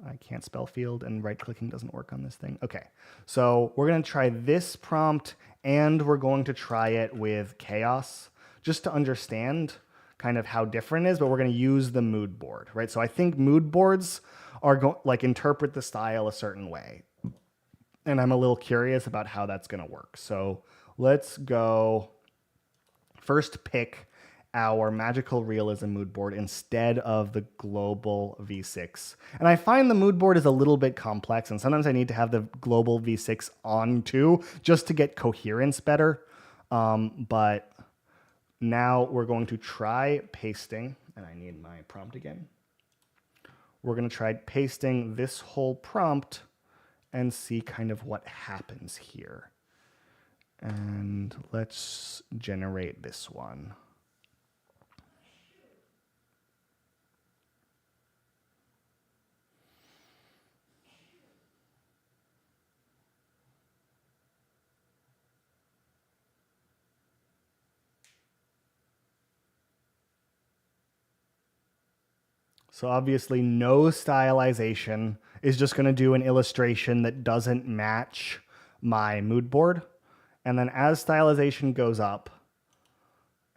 I can't spell field and right clicking doesn't work on this thing. Okay, so we're going to try this prompt and we're going to try it with chaos just to understand kind of how different it is, but we're going to use the mood board, right? So I think mood boards are like interpret the style a certain way. And I'm a little curious about how that's going to work. So let's go first pick our magical realism mood board instead of the global V6. And I find the mood board is a little bit complex, and sometimes I need to have the global V6 on too, just to get coherence better. But now we're going to try pasting, and I need my prompt again. We're going to try pasting this whole prompt and see kind of what happens here. And let's generate this one. So obviously no stylization is just going to do an illustration that doesn't match my mood board. And then as stylization goes up,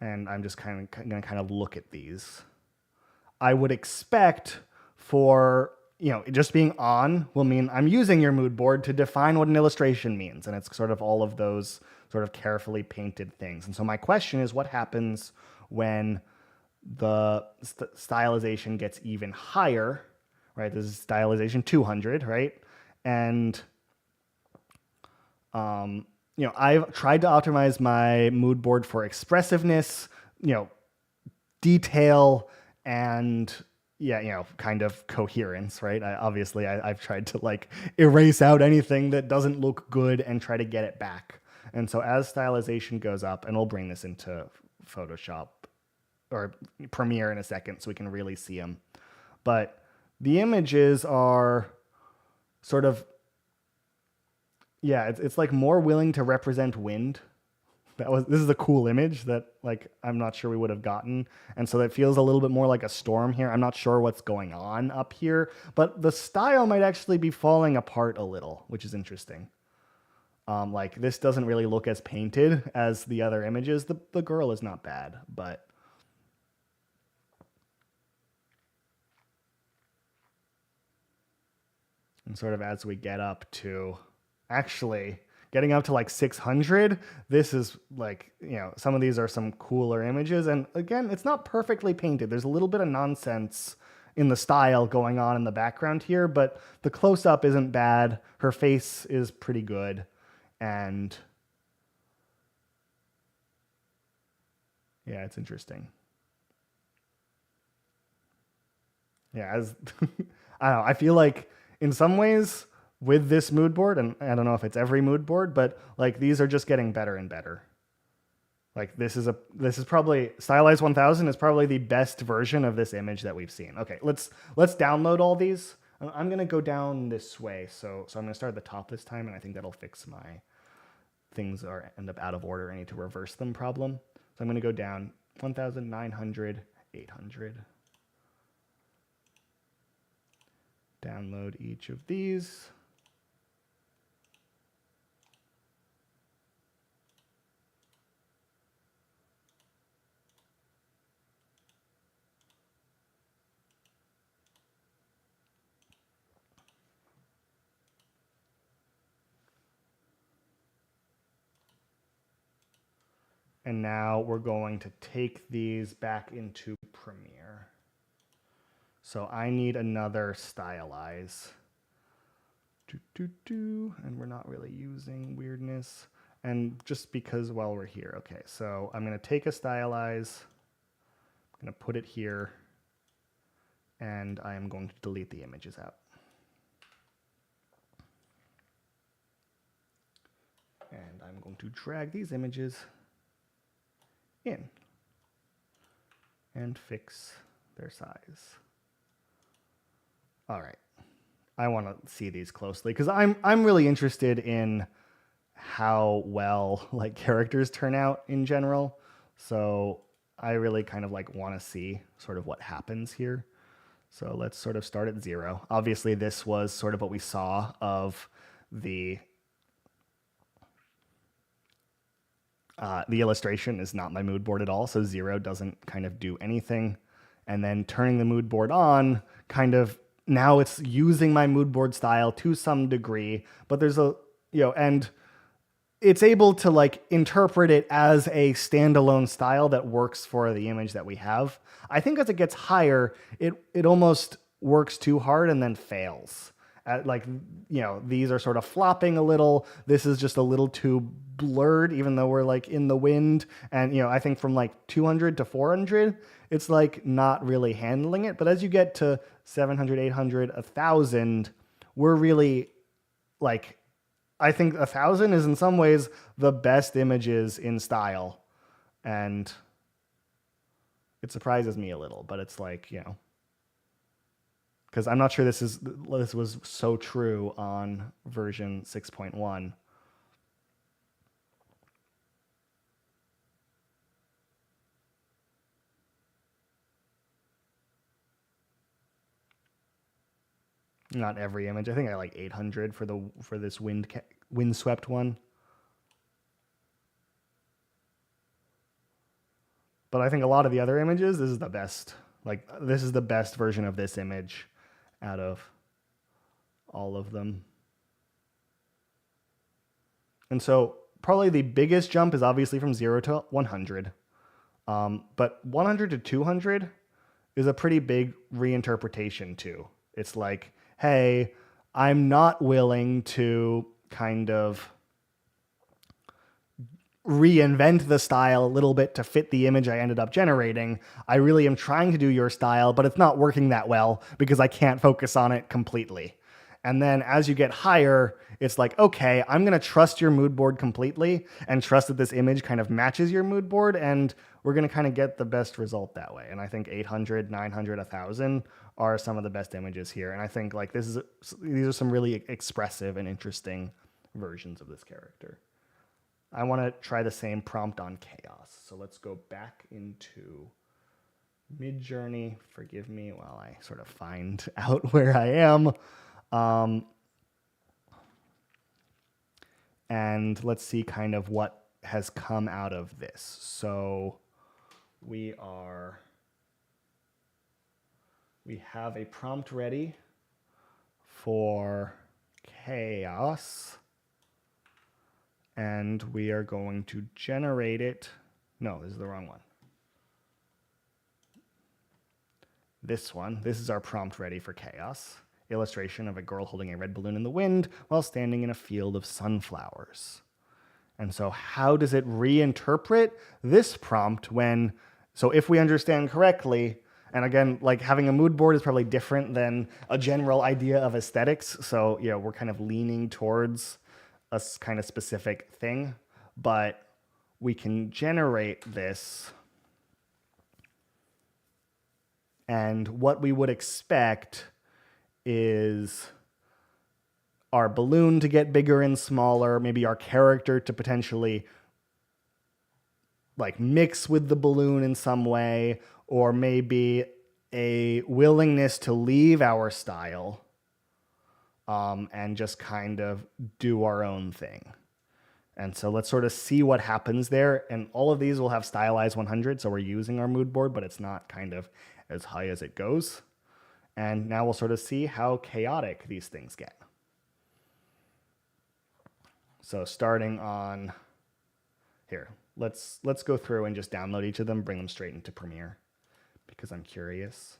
and I'm just going to kind of look at these, I would expect for, just being on will mean I'm using your mood board to define what an illustration means. And it's sort of all of those sort of carefully painted things. And so my question is, what happens when the stylization gets even higher, right? This is stylization 200, right? And, I've tried to optimize my mood board for expressiveness, detail, and kind of coherence, right? I've tried to erase out anything that doesn't look good and try to get it back. And so as stylization goes up, and we'll bring this into Photoshop or Premiere in a second so we can really see them. But the images are sort of, it's like more willing to represent wind. This is a cool image that I'm not sure we would have gotten. And so that feels a little bit more like a storm here. I'm not sure what's going on up here, but the style might actually be falling apart a little, which is interesting. This doesn't really look as painted as the other images. The girl is not bad, but and sort of as we get up to actually getting up to 600, this is some of these are some cooler images. And again, it's not perfectly painted. There's a little bit of nonsense in the style going on in the background here, but the close-up isn't bad. Her face is pretty good. And yeah, it's interesting. Yeah, as I don't know, I feel like in some ways with this mood board, and I don't know if it's every mood board, but these are just getting better and better. This is probably Stylized 1000 is probably the best version of this image that we've seen. Okay, let's download all these. I'm gonna go down this way, so I'm gonna start at the top this time, and I think that'll fix my things end up out of order. I need to reverse them problem. So I'm gonna go down 1900, 800. Download each of these. And now we're going to take these back into Premiere. So I need another stylize. And we're not really using weirdness. And just because while we're here, okay, so I'm going to take a stylize. I'm going to put it here. And I am going to delete the images out. And I'm going to drag these images in and fix their size. All right. I want to see these closely because I'm really interested in how well characters turn out in general. So I really kind of want to see sort of what happens here. So let's sort of start at 0. Obviously this was sort of what we saw of the illustration is not my mood board at all, so 0 doesn't kind of do anything. And then turning the mood board on, kind of, now it's using my mood board style to some degree, but there's and it's able to like interpret it as a standalone style that works for the image that we have. I think as it gets higher, it almost works too hard and then fails. Like, these are sort of flopping a little. This is just a little too blurred, even though we're like in the wind. And, I think from like 200 to 400, it's like not really handling it. But as you get to 700, 800, 1,000, we're really like, I think 1,000 is in some ways the best images in style. And it surprises me a little, but it's like, because I'm not sure this was so true on version 6.1. Not every image. I think I like 800 for this windswept one. But I think a lot of the other images, this is the best. Like, this is the best version of this image out of all of them. And so probably the biggest jump is obviously from 0 to 100. But 100 to 200 is a pretty big reinterpretation too. It's like, hey, I'm not willing to kind of reinvent the style a little bit to fit the image I ended up generating. I really am trying to do your style, but it's not working that well because I can't focus on it completely. And then as you get higher, it's like, okay, I'm going to trust your mood board completely and trust that this image kind of matches your mood board, and we're going to kind of get the best result that way. And I think 800, 900, 1,000 are some of the best images here. And I think like these are some really expressive and interesting versions of this character. I want to try the same prompt on chaos. So let's go back into Midjourney. Forgive me while I sort of find out where I am. And let's see kind of what has come out of this. So we have a prompt ready for chaos. And we are going to generate it. No, this is the wrong one. This one. This is our prompt ready for chaos. Illustration of a girl holding a red balloon in the wind while standing in a field of sunflowers. And so how does it reinterpret this prompt when, so if we understand correctly, and again, like having a mood board is probably different than a general idea of aesthetics. So, we're kind of leaning towards a kind of specific thing, but we can generate this. And what we would expect is our balloon to get bigger and smaller, maybe our character to potentially like mix with the balloon in some way, or maybe a willingness to leave our style and just kind of do our own thing. And so let's sort of see what happens there. And all of these will have Stylize 100, so we're using our mood board, but it's not kind of as high as it goes. And now we'll sort of see how chaotic these things get. So starting on here, let's go through and just download each of them, bring them straight into Premiere because I'm curious.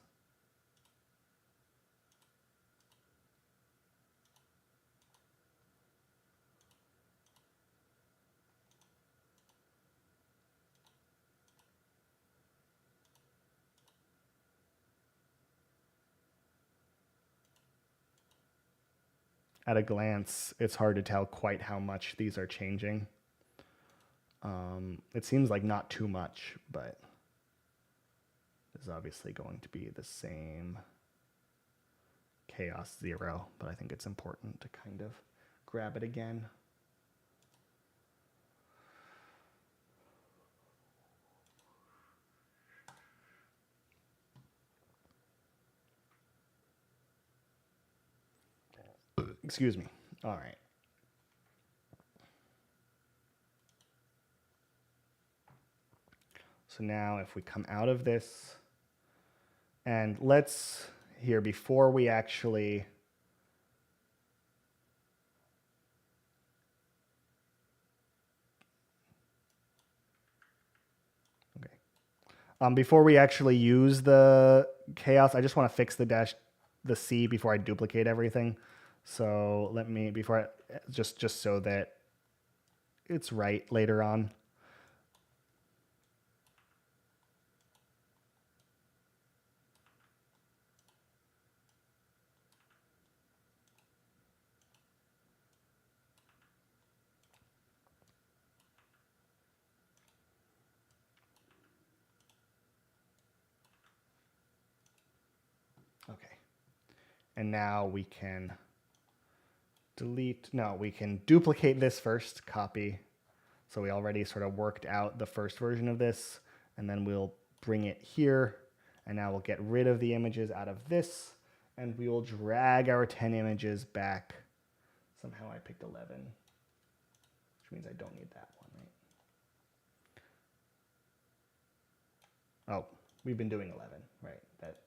At a glance, it's hard to tell quite how much these are changing. It seems like not too much, but this is obviously going to be the same chaos 0, but I think it's important to kind of grab it again. Excuse me. All right. So now if we come out of this, and let's here, before we actually – Before we actually use the chaos, I just want to fix the C before I duplicate everything. So let me, before I, just so that it's right later on. Okay. And now we can we can duplicate this first, copy. So we already sort of worked out the first version of this, and then we'll bring it here. And now we'll get rid of the images out of this, and we will drag our 10 images back. Somehow I picked 11, which means I don't need that one, right? Oh, we've been doing 11, right? That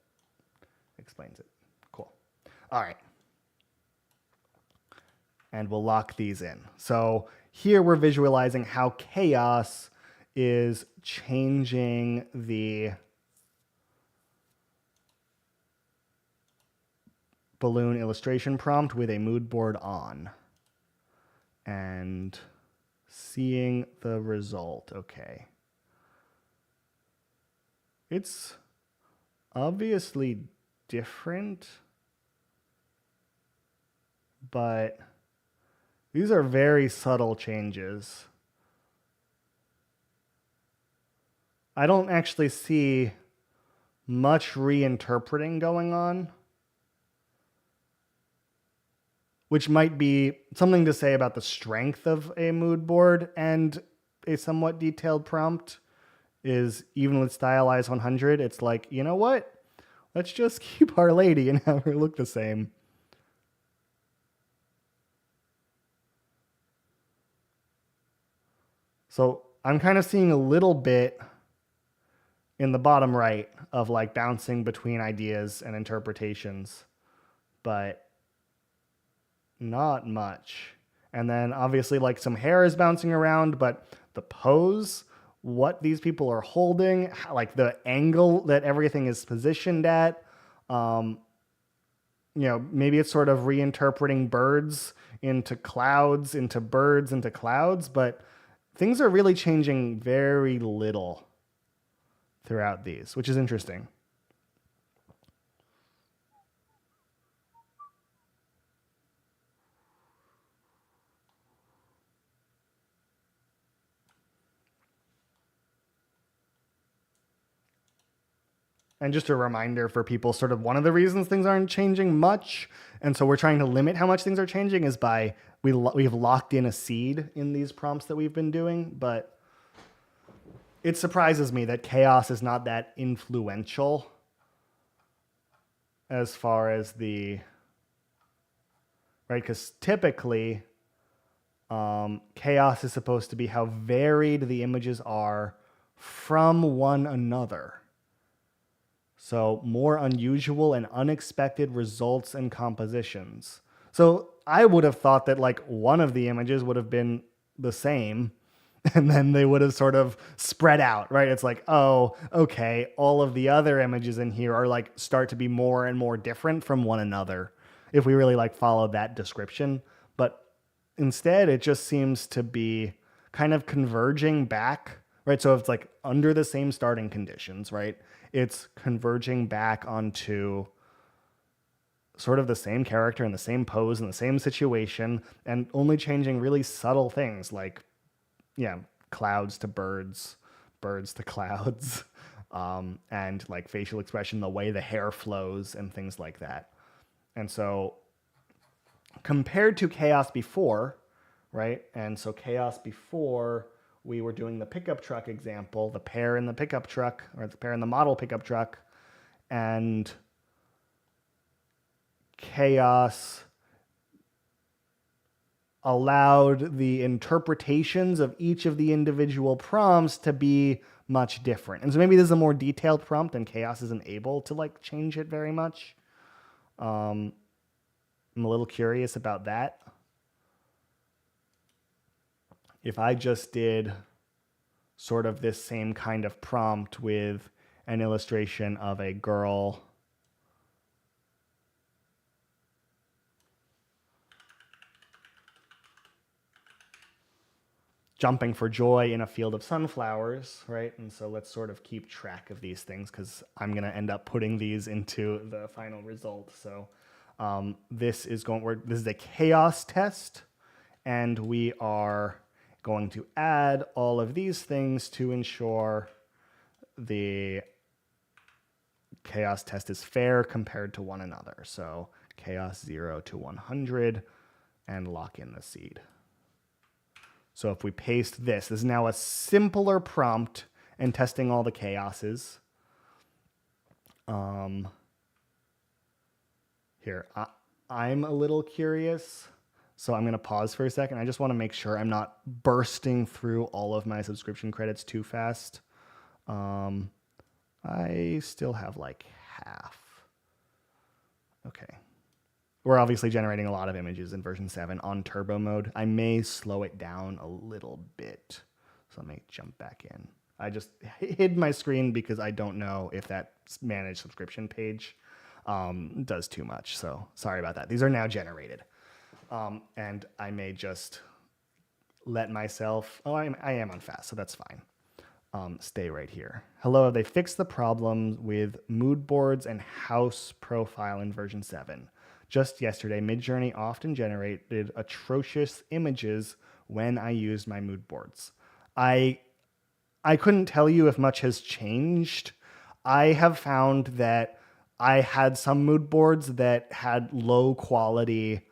explains it. Cool. All right. And we'll lock these in. So here we're visualizing how chaos is changing the balloon illustration prompt with a mood board on and seeing the result. Okay. It's obviously different, but these are very subtle changes. I don't actually see much reinterpreting going on, which might be something to say about the strength of a mood board and a somewhat detailed prompt. Is even with Stylize 100, it's like, you know what? Let's just keep Our Lady and have her look the same. So I'm kind of seeing a little bit in the bottom right of like bouncing between ideas and interpretations, but not much. And then obviously like some hair is bouncing around, but the pose, what these people are holding, like the angle that everything is positioned at, maybe it's sort of reinterpreting birds into clouds, into birds, into clouds, but things are really changing very little throughout these, which is interesting. And just a reminder for people, sort of one of the reasons things aren't changing much, and so we're trying to limit how much things are changing, is by we've locked in a seed in these prompts that we've been doing, but it surprises me that chaos is not that influential as far as the, right? Because typically, chaos is supposed to be how varied the images are from one another. So more unusual and unexpected results and compositions. So I would have thought that like one of the images would have been the same, and then they would have sort of spread out, right? It's like, oh, okay, all of the other images in here are like start to be more and more different from one another if we really like follow that description. But instead, it just seems to be kind of converging back, right? So it's like under the same starting conditions, right? It's converging back onto sort of the same character and the same pose and the same situation, and only changing really subtle things like, yeah, clouds to birds, birds to clouds, and like facial expression, the way the hair flows and things like that. And so compared to chaos before, right? And so chaos before, we were doing the pickup truck example, the pair in the pickup truck, or the pair in the model pickup truck, and chaos allowed the interpretations of each of the individual prompts to be much different. And so maybe this is a more detailed prompt and chaos isn't able to like change it very much. I'm a little curious about that. If I just did sort of this same kind of prompt with an illustration of a girl jumping for joy in a field of sunflowers, right? And so let's sort of keep track of these things because I'm going to end up putting these into the final result. So this is a chaos test, and we are going to add all of these things to ensure the chaos test is fair compared to one another. So chaos 0 to 100 and lock in the seed. So if we paste this is now a simpler prompt and testing all the chaoses. Here, I'm a little curious, so I'm going to pause for a second. I just want to make sure I'm not bursting through all of my subscription credits too fast. I still have like half. Okay. We're obviously generating a lot of images in version 7 on turbo mode. I may slow it down a little bit. So let me jump back in. I just hid my screen because I don't know if that managed subscription page does too much. So sorry about that. These are now generated. And I may just let myself, I am on fast, so that's fine. Stay right here. Hello, they fixed the problem with mood boards and house profile in version 7. Just yesterday, Midjourney often generated atrocious images when I used my mood boards. I couldn't tell you if much has changed. I have found that I had some mood boards that had low quality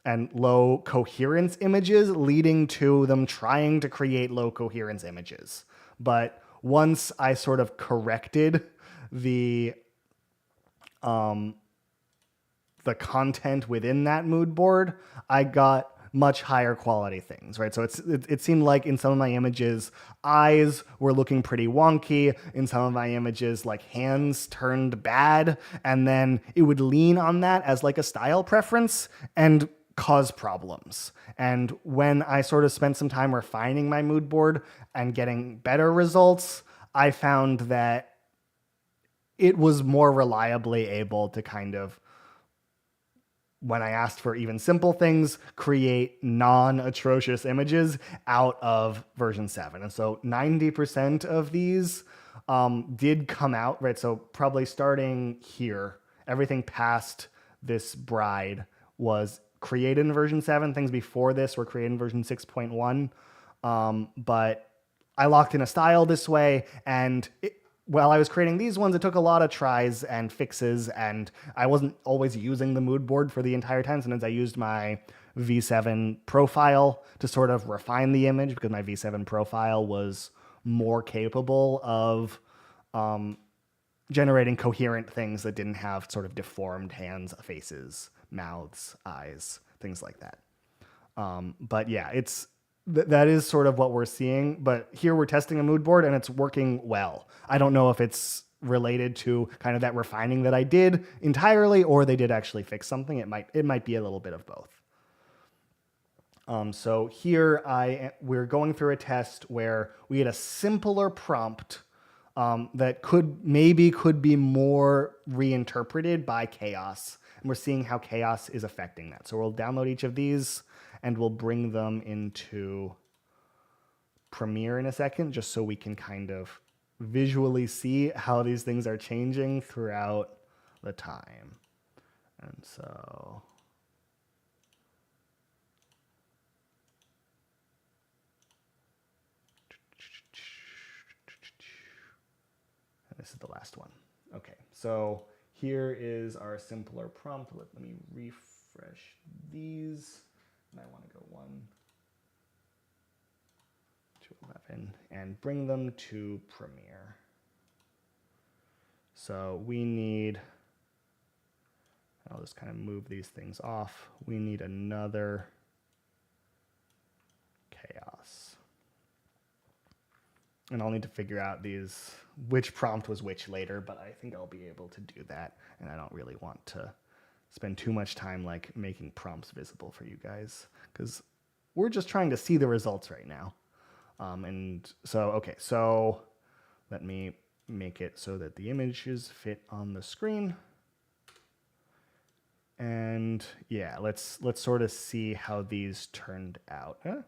and low coherence images, leading to them trying to create low coherence images. But once I sort of corrected the content within that mood board, I got much higher quality things, right? So it seemed like in some of my images, eyes were looking pretty wonky. In some of my images, like hands turned bad, and then it would lean on that as like a style preference and cause problems. And when I sort of spent some time refining my mood board and getting better results, I found that it was more reliably able to kind of, when I asked for even simple things, create non-atrocious images out of version 7. And so 90% of these did come out, right? So probably starting here, everything past this bride was created in version 7. Things before this were created in version 6.1. But I locked in a style this way, and while I was creating these ones, it took a lot of tries and fixes, and I wasn't always using the mood board for the entire time. Sometimes I used my V7 profile to sort of refine the image because my V7 profile was more capable of generating coherent things that didn't have sort of deformed hands, faces, mouths, eyes, things like that. But yeah, that is sort of what we're seeing, but here we're testing a mood board and it's working well. I don't know if it's related to kind of that refining that I did entirely, or they did actually fix something. It might be a little bit of both. So here we're going through a test where we had a simpler prompt that could be more reinterpreted by chaos. And we're seeing how chaos is affecting that. So we'll download each of these and we'll bring them into Premiere in a second, just so we can kind of visually see how these things are changing throughout the time. And so this is the last one. Okay, so here is our simpler prompt. Let me refresh these. And I want to go 1 to 11 and bring them to Premiere. So we need, I'll just kind of move these things off. We need another chaos. And I'll need to figure out which prompt was which later, but I think I'll be able to do that. And I don't really want to spend too much time like making prompts visible for you guys, because we're just trying to see the results right now. And so, okay, so let me make it so that the images fit on the screen. And yeah, let's sort of see how these turned out. Huh?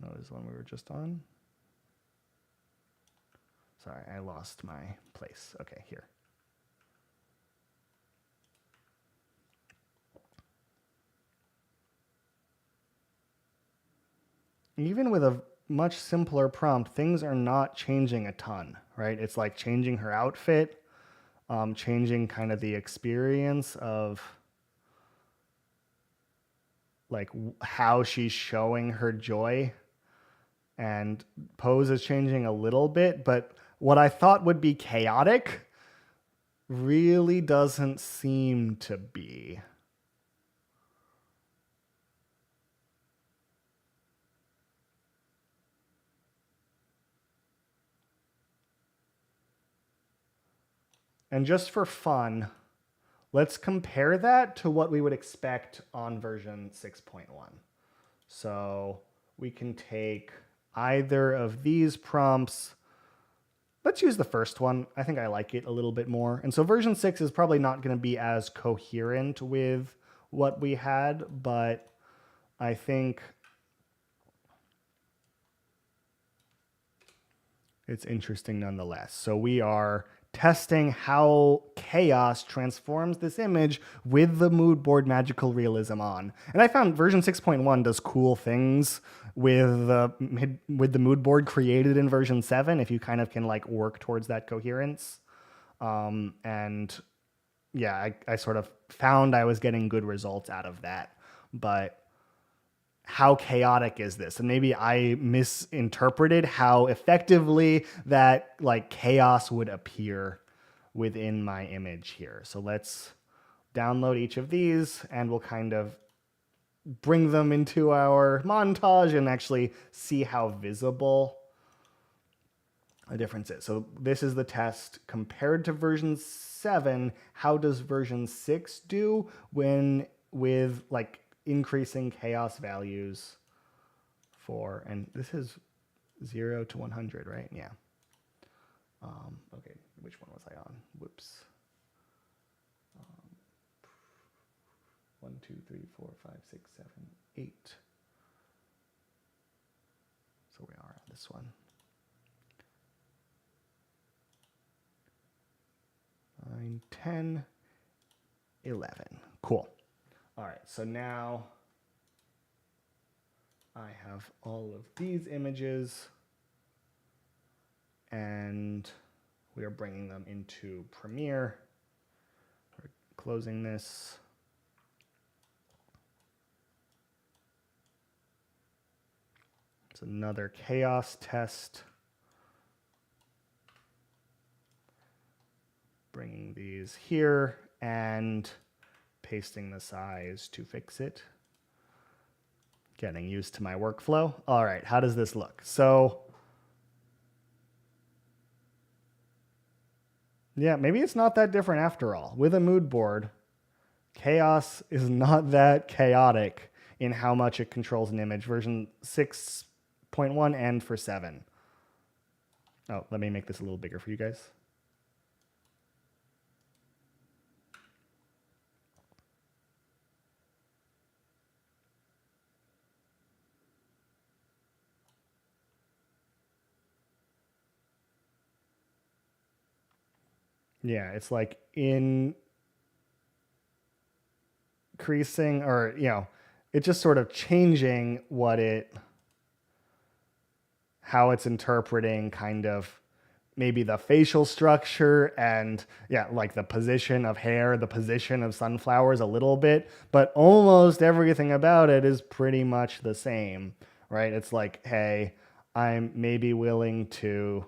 No, this is the one we were just on. Sorry, I lost my place. Okay, here. Even with a much simpler prompt, things are not changing a ton, right? It's like changing her outfit, changing kind of the experience of like how she's showing her joy, and pose is changing a little bit, but what I thought would be chaotic really doesn't seem to be. And just for fun, let's compare that to what we would expect on version 6.1. So we can take either of these prompts. Let's use the first one. I think I like it a little bit more. And so version 6 is probably not going to be as coherent with what we had, but I think it's interesting nonetheless. So we are testing how chaos transforms this image with the mood board magical realism on. And I found version 6.1 does cool things with the mood board created in version 7 if you kind of can like work towards that coherence. And yeah, I sort of found I was getting good results out of that. But how chaotic is this? And maybe I misinterpreted how effectively that like chaos would appear within my image here. So let's download each of these and we'll kind of bring them into our montage and actually see how visible a difference is. So this is the test compared to version 7. How does version 6 do when with like increasing chaos values for, and this is 0 to 100, right? Yeah. Okay, which one was I on? Whoops. 1, 2, 3, 4, 5, 6, 7, 8. So we are on this one. 9, 10, 11. Cool. All right, so now I have all of these images and we are bringing them into Premiere. We're closing this. It's another chaos test. Bringing these here and pasting the size to fix it. Getting used to my workflow. All right, how does this look? So, yeah, maybe it's not that different after all. With a mood board, chaos is not that chaotic in how much it controls an image. Version 6.1 and for 7. Oh, let me make this a little bigger for you guys. Yeah, it's like increasing, or, you know, it's just sort of changing how it's interpreting kind of maybe the facial structure and, yeah, like the position of hair, the position of sunflowers a little bit, but almost everything about it is pretty much the same, right? It's like, hey, I'm maybe willing to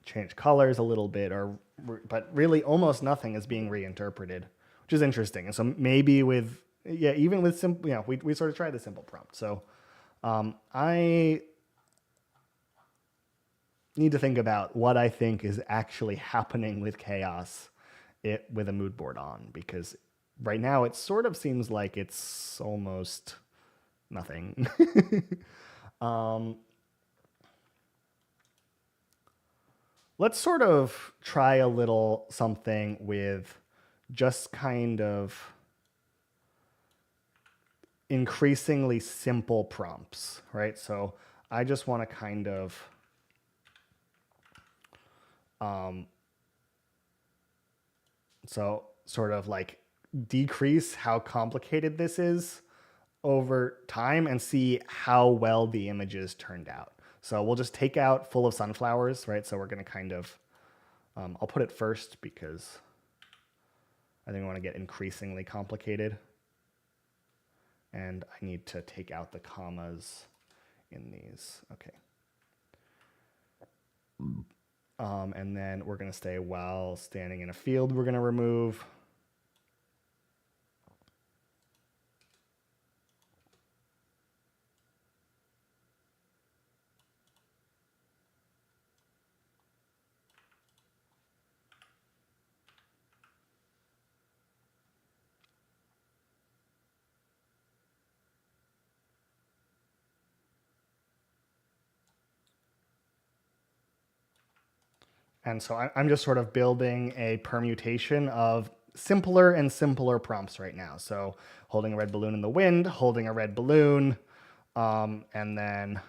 change colors a little bit, but really almost nothing is being reinterpreted, which is interesting. And so maybe with, yeah, even with simple, you know, we sort of tried the simple prompt. So I need to think about what I think is actually happening with chaos with a mood board on, because right now it sort of seems like it's almost nothing. um, let's sort of try a little something with just kind of increasingly simple prompts, right? So I just want to kind of so sort of like decrease how complicated this is over time and see how well the images turned out. So we'll just take out full of sunflowers, right? So we're going to kind of, I'll put it first because I think I want to get increasingly complicated. And I need to take out the commas in these. Okay. And then we're going to stay while standing in a field, we're going to remove. And so I'm just sort of building a permutation of simpler and simpler prompts right now. So holding a red balloon in the wind, holding a red balloon, and then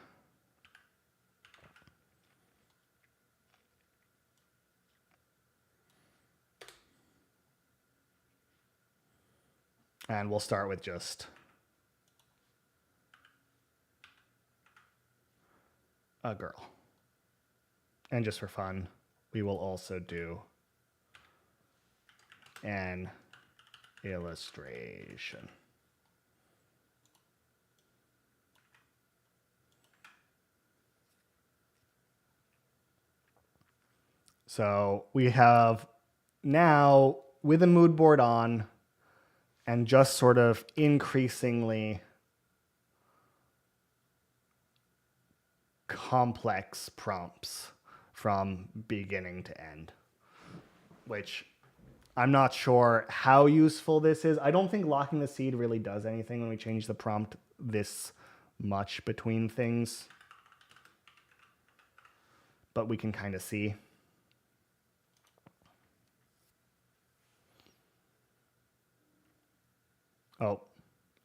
and we'll start with just a girl. And just for fun, we will also do an illustration. So we have now, with a mood board on and just sort of increasingly complex prompts from beginning to end, which I'm not sure how useful this is. I don't think locking the seed really does anything when we change the prompt this much between things, but we can kind of see. Oh,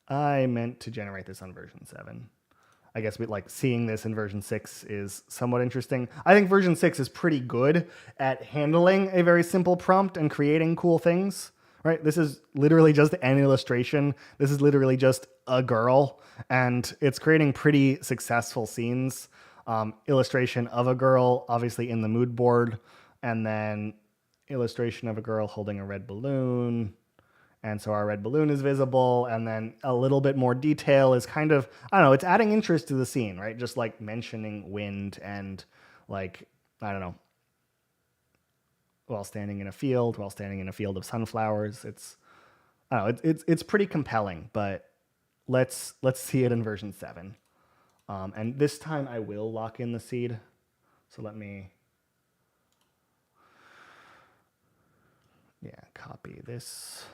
I meant to generate this on version 7. I guess we like seeing this in version 6 is somewhat interesting. I think version 6 is pretty good at handling a very simple prompt and creating cool things, right? This is literally just an illustration. This is literally just a girl, and it's creating pretty successful scenes. Illustration of a girl, obviously in the mood board, and then illustration of a girl holding a red balloon. And so our red balloon is visible, and then a little bit more detail is kind of, I don't know, it's adding interest to the scene, right? Just like mentioning wind and like, I don't know, while standing in a field of sunflowers. It's, I don't know, it's pretty compelling, but let's see it in version 7. And this time I will lock in the seed. So let me, copy this.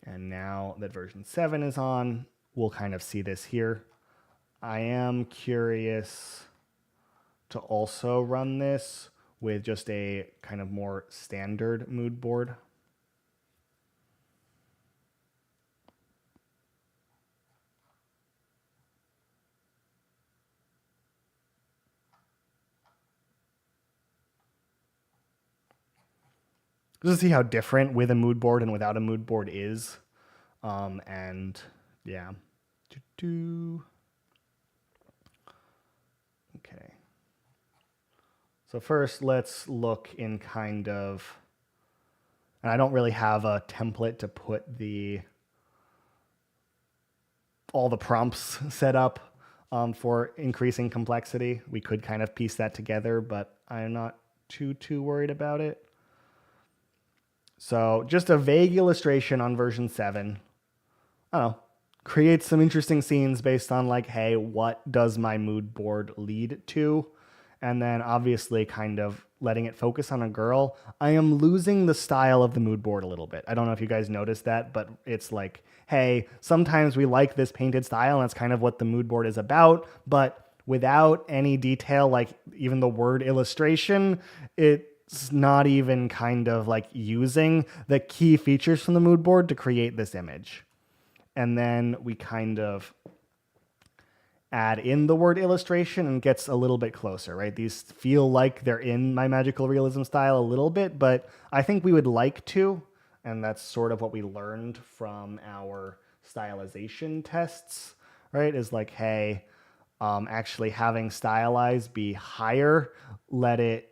And now that version 7 is on, we'll kind of see this here. I am curious to also run this with just a kind of more standard mood board. Just to see how different with a mood board and without a mood board is. And yeah. Okay. So first let's look in kind of, and I don't really have a template to put all the prompts set up for increasing complexity. We could kind of piece that together, but I'm not too worried about it. So just a vague illustration on version 7. I don't know, create some interesting scenes based on like, hey, what does my mood board lead to? and then obviously kind of letting it focus on a girl. I am losing the style of the mood board a little bit. I don't know if you guys noticed that, but it's like, hey, sometimes we like this painted style, and that's kind of what the mood board is about, but without any detail, like even the word illustration, it's not even kind of like using the key features from the mood board to create this image. And then we kind of add in the word illustration and gets a little bit closer, right? These feel like they're in my magical realism style a little bit, but I think we would like to, and that's sort of what we learned from our stylization tests, right? Is like, hey, actually having stylize be higher, let it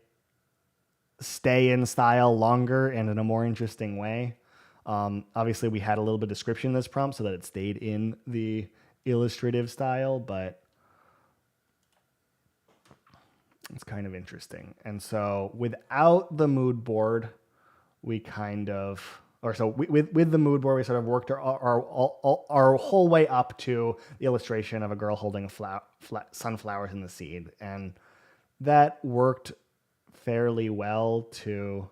stay in style longer and in a more interesting way. Obviously, we had a little bit of description in this prompt so that it stayed in the illustrative style, but it's kind of interesting. And so without the mood board, we kind of, or so with the mood board, we sort of worked our whole way up to the illustration of a girl holding sunflowers in the seed. And that worked fairly well to,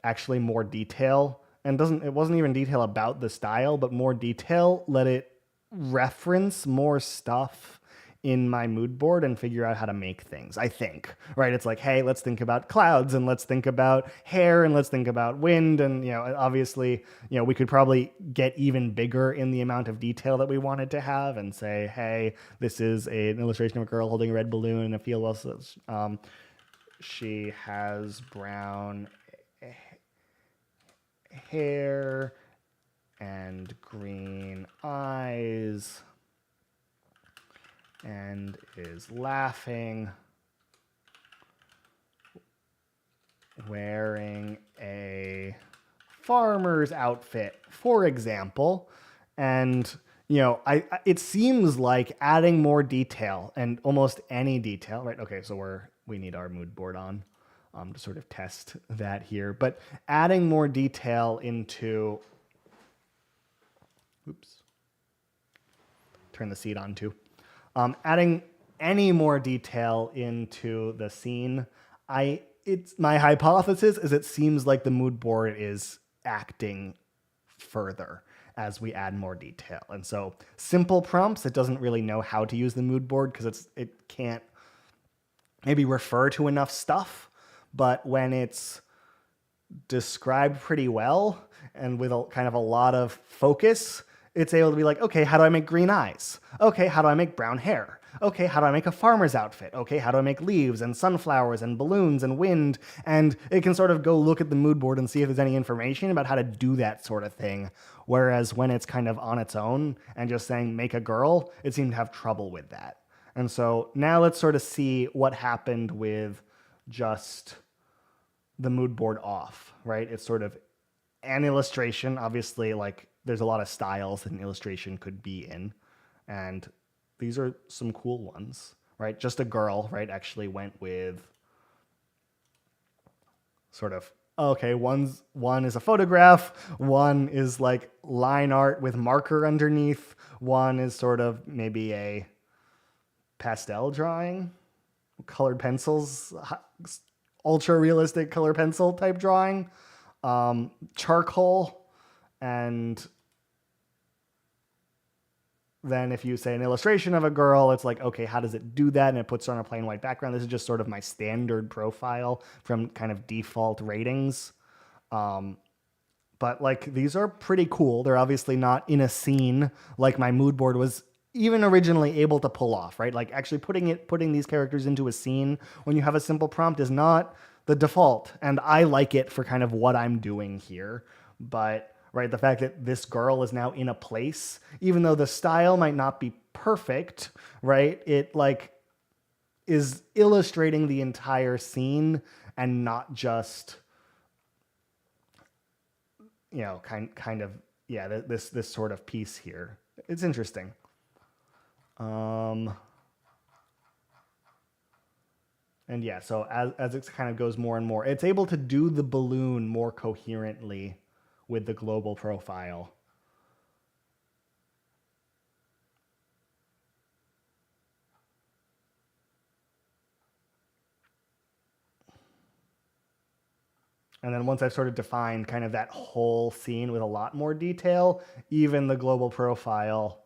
actually more detail, and it wasn't even detail about the style, but more detail let it reference more stuff in my mood board and figure out how to make things, I think, right? It's like, hey, let's think about clouds, and let's think about hair, and let's think about wind, and obviously, we could probably get even bigger in the amount of detail that we wanted to have and say, hey, this is an illustration of a girl holding a red balloon in a field. She has brown hair and green eyes and is laughing, wearing a farmer's outfit, for example. And it seems like adding more detail, and almost any detail, right? Okay, so we need our mood board on to sort of test that here. But adding more detail into, turn the seed on too. Adding any more detail into the scene, my hypothesis is it seems like the mood board is acting further as we add more detail. And so simple prompts, it doesn't really know how to use the mood board because it can't maybe refer to enough stuff. But when it's described pretty well and with kind of a lot of focus, it's able to be like, okay, how do I make green eyes? Okay, how do I make brown hair? Okay, how do I make a farmer's outfit? Okay, how do I make leaves and sunflowers and balloons and wind? And it can sort of go look at the mood board and see if there's any information about how to do that sort of thing. Whereas when it's kind of on its own and just saying, make a girl, it seemed to have trouble with that. And so now let's sort of see what happened with just the mood board off, right? It's sort of an illustration. Obviously, like there's a lot of styles that an illustration could be in. And these are some cool ones, right? Just a girl, right? Actually went with sort of, okay, one is a photograph, one is like line art with marker underneath, one is sort of maybe a pastel drawing, colored pencils, ultra realistic color pencil type drawing, charcoal, and then if you say an illustration of a girl, it's like, okay, how does it do that? And it puts her on a plain white background. This is just sort of my standard profile from kind of default ratings. But like, these are pretty cool. They're obviously not in a scene like my mood board was even originally able to pull off, right? Like actually putting these characters into a scene when you have a simple prompt is not the default. And I like it for kind of what I'm doing here. But right, the fact that this girl is now in a place, even though the style might not be perfect, right? It like is illustrating the entire scene and not just, kind of, yeah, this sort of piece here. It's interesting. And yeah, so as it kind of goes more and more, it's able to do the balloon more coherently with the global profile. And then once I've sort of defined kind of that whole scene with a lot more detail, even the global profile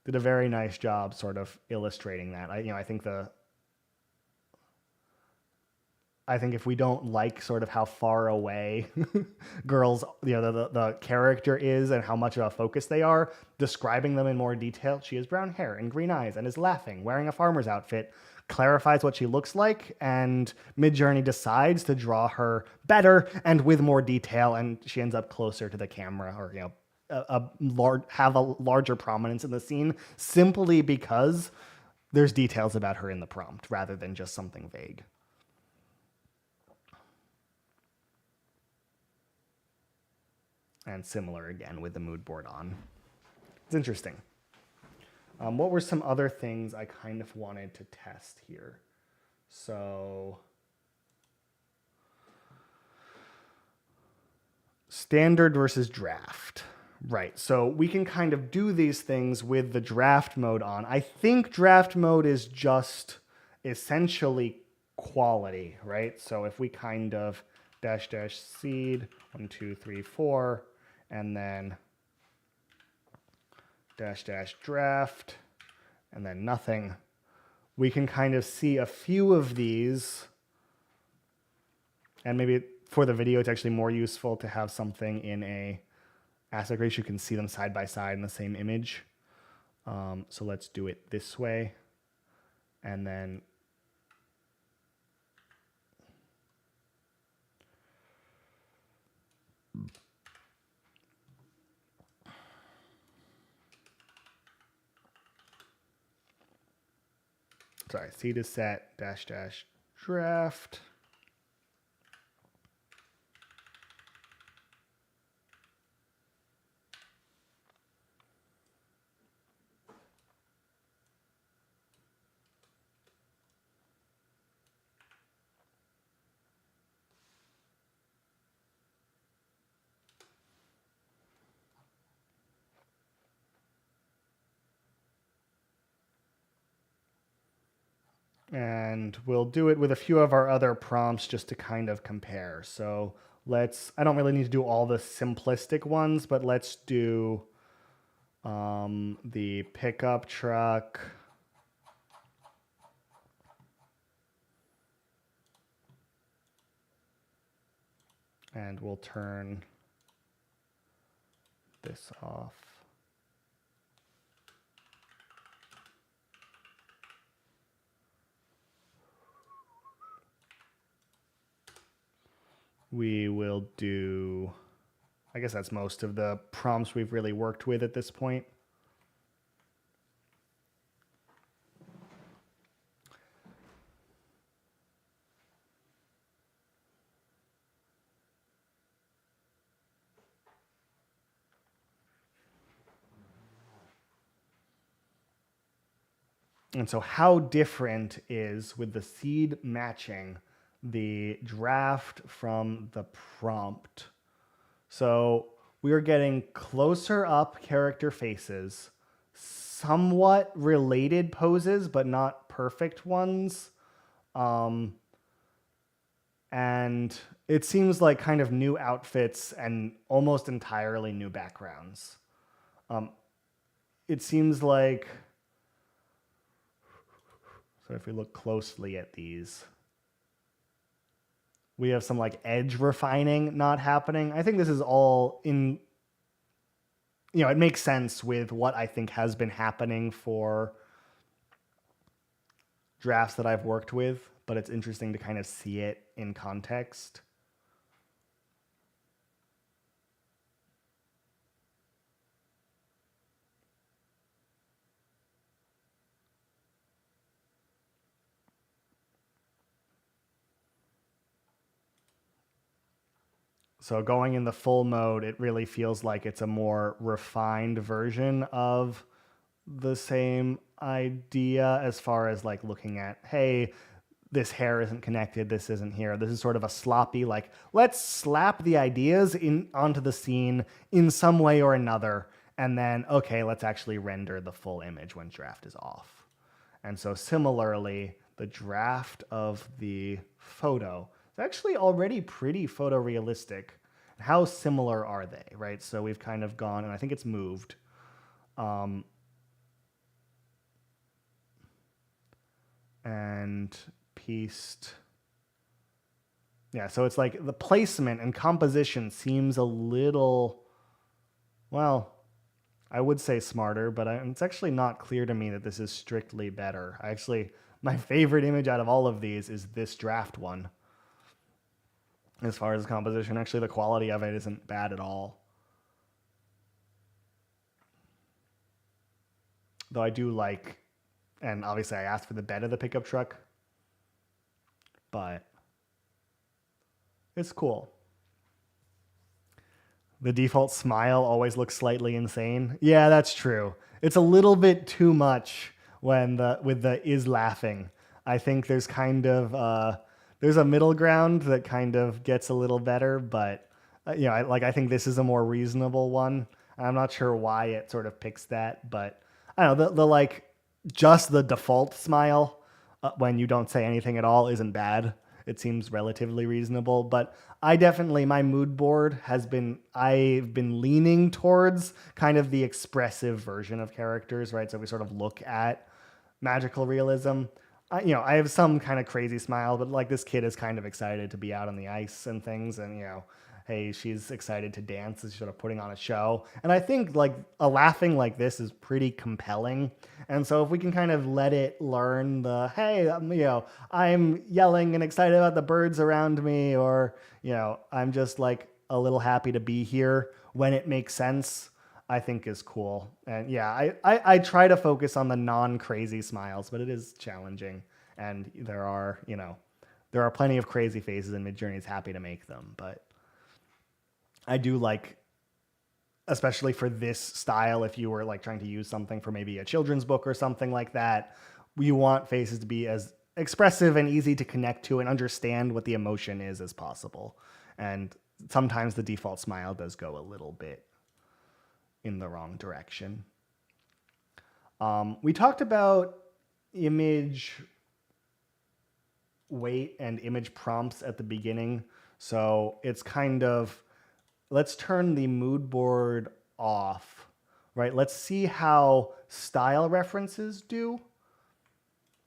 did a very nice job sort of illustrating that. I think if we don't like sort of how far away girls, the character is and how much of a focus they are, describing them in more detail. She has brown hair and green eyes and is laughing, wearing a farmer's outfit, clarifies what she looks like, and Midjourney decides to draw her better and with more detail, and she ends up closer to the camera, or have a larger prominence in the scene simply because there's details about her in the prompt rather than just something vague. And similar again with the mood board on. It's interesting. What were some other things I kind of wanted to test here? So, standard versus draft. Right, so we can kind of do these things with the draft mode on. I think draft mode is just essentially quality, right? So if we kind of dash seed, 1, 2, 3, 4, and then dash draft, and then nothing, we can kind of see a few of these. And maybe for the video, it's actually more useful to have something in a aspect ratio. You can see them side by side in the same image. So let's do it this way. And then seed is set, dash draft. And we'll do it with a few of our other prompts just to kind of compare. So I don't really need to do all the simplistic ones, but let's do the pickup truck. And we'll turn this off. We will do, I guess that's most of the prompts we've really worked with at this point. And so how different is with the seed matching the draft from the prompt? So we are getting closer up character faces, somewhat related poses, but not perfect ones. And it seems like kind of new outfits and almost entirely new backgrounds. It seems like, so if we look closely at these, we have some like edge refining not happening. I think this is all in, it makes sense with what I think has been happening for drafts that I've worked with, but it's interesting to kind of see it in context. So going in the full mode, it really feels like it's a more refined version of the same idea as far as like looking at, hey, this hair isn't connected, this isn't here. This is sort of a sloppy, like, let's slap the ideas onto the scene in some way or another, and then, okay, let's actually render the full image when draft is off. And so similarly, the draft of the photo It's actually already pretty photorealistic. How similar are they, right? So we've kind of gone, and I think it's moved. And pieced. Yeah, so it's like the placement and composition seems a little, well, I would say smarter, but it's actually not clear to me that this is strictly better. My favorite image out of all of these is this draft one. As far as composition, actually, the quality of it isn't bad at all. Though I do like, and obviously I asked for the bed of the pickup truck, but it's cool. The default smile always looks slightly insane. Yeah, that's true. It's a little bit too much when with the is laughing. I think there's kind of there's a middle ground that kind of gets a little better, but I think this is a more reasonable one. I'm not sure why it sort of picks that, but I don't know the like just the default smile when you don't say anything at all isn't bad. It seems relatively reasonable, but my mood board I've been leaning towards kind of the expressive version of characters, right? So we sort of look at magical realism. I have some kind of crazy smile, but like this kid is kind of excited to be out on the ice and things, and hey, she's excited to dance. She's sort of putting on a show, and I think like a laughing like this is pretty compelling. And so if we can kind of let it learn the hey, I'm yelling and excited about the birds around me, or I'm just like a little happy to be here when it makes sense. I think is cool. And yeah, I try to focus on the non-crazy smiles, but it is challenging. And there are plenty of crazy faces, and Midjourney is happy to make them. But I do like, especially for this style, if you were like trying to use something for maybe a children's book or something like that, you want faces to be as expressive and easy to connect to and understand what the emotion is as possible. And sometimes the default smile does go a little bit in the wrong direction. We talked about image weight and image prompts at the beginning. So it's kind of, let's turn the mood board off, right? Let's see how style references do.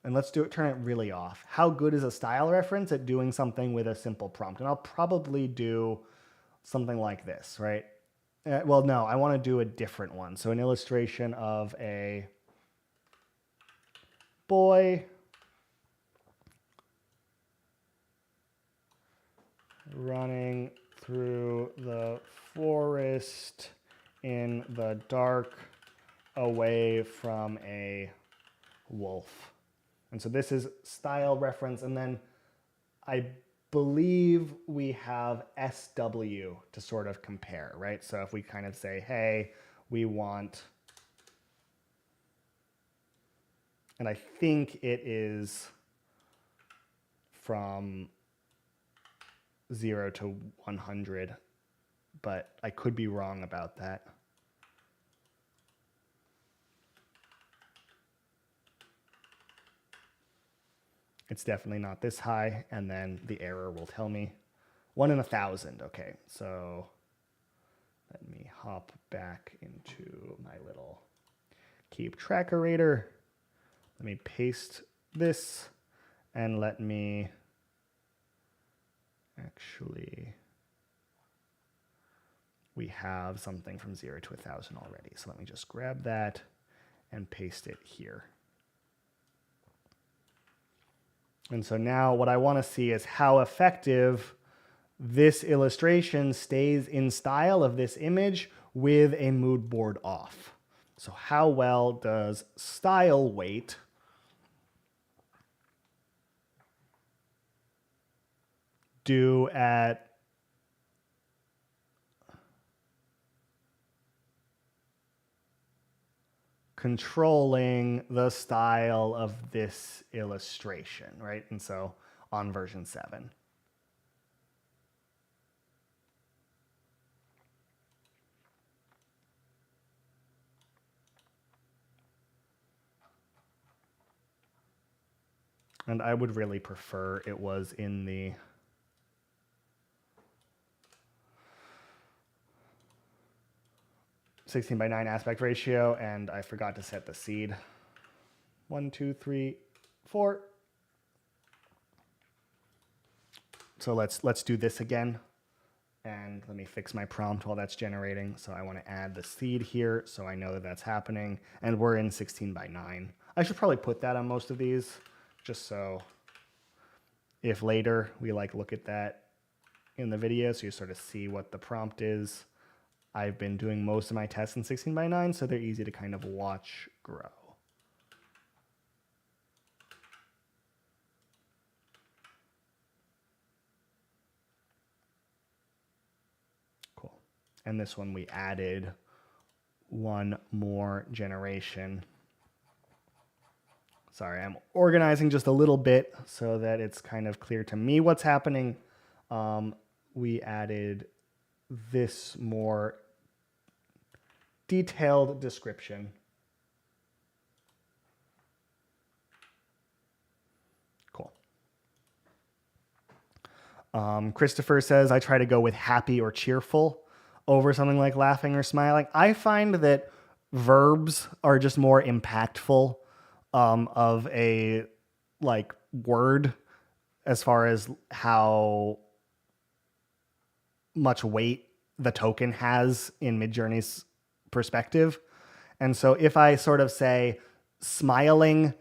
And turn it really off. How good is a style reference at doing something with a simple prompt? And I'll probably do something like this, right? Well, no, I want to do a different one. So an illustration of a boy running through the forest in the dark away from a wolf. And so this is style reference. And then I believe we have SW to sort of compare, right? So if we kind of say, hey, we want, and I think it is from 0 to 100, but I could be wrong about that. It's definitely not this high, and then the error will tell me 1 in 1,000. Okay, so let me hop back into my little keep trackerator. Let me paste this, and let me actually, we have something from 0 to 1,000 already. So let me just grab that and paste it here. And so now what I want to see is how effective this illustration stays in style of this image with a mood board off. So how well does style weight do at controlling the style of this illustration, right? And so on version 7. And I would really prefer it was in the 16:9 aspect ratio, and I forgot to set the seed. 1, 2, 3, 4. So let's do this again. And let me fix my prompt while that's generating. So I want to add the seed here so I know that that's happening. And we're in 16:9. I should probably put that on most of these just so if later we look at that in the video so you sort of see what the prompt is. I've been doing most of my tests in 16:9, so they're easy to kind of watch grow. Cool. And this one we added one more generation. Sorry, I'm organizing just a little bit so that it's kind of clear to me what's happening. We added this more detailed description. Cool. Christopher says, I try to go with happy or cheerful over something like laughing or smiling. I find that verbs are just more impactful of a word as far as how much weight the token has in Midjourney's perspective. And so if I sort of say smiling,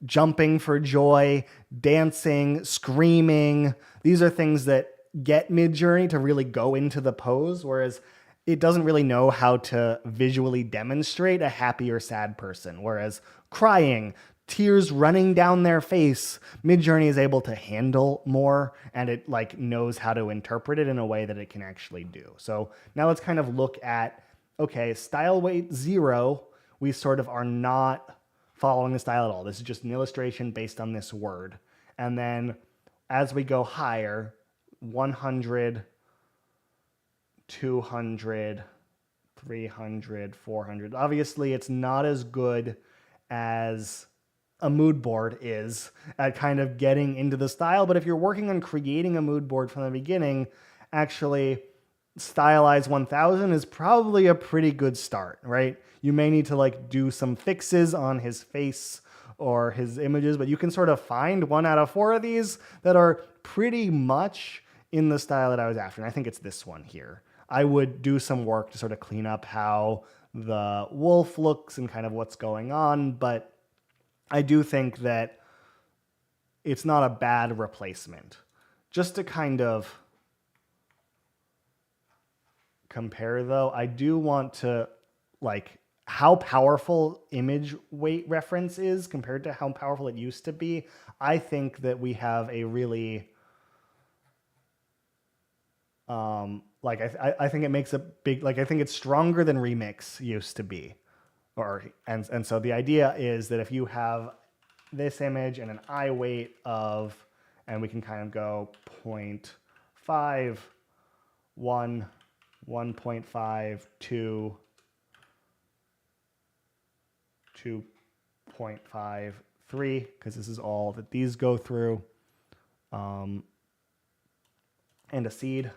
jumping for joy, dancing, screaming, these are things that get Midjourney to really go into the pose, whereas it doesn't really know how to visually demonstrate a happy or sad person. Whereas crying, tears running down their face, Midjourney is able to handle more, and it knows how to interpret it in a way that it can actually do. So now let's kind of look at, okay, style weight 0, we sort of are not following the style at all. This is just an illustration based on this word. And then as we go higher, 100, 200, 300, 400. Obviously, it's not as good as a mood board is at kind of getting into the style. But if you're working on creating a mood board from the beginning, actually Stylize 1000 is probably a pretty good start, right? You may need to do some fixes on his face or his images, but you can sort of find 1 out of 4 of these that are pretty much in the style that I was after. And I think it's this one here. I would do some work to sort of clean up how the wolf looks and kind of what's going on, but I do think that it's not a bad replacement. Just to kind of compare though, I do want to how powerful image weight reference is compared to how powerful it used to be. I think that we have a really I think it makes a big, I think it's stronger than Remix used to be. And so the idea is that if you have this image and an eye weight of, and we can kind of go 0.5, 1, 1.5, 2, 2.5, 3, because this is all that these go through, and a seed.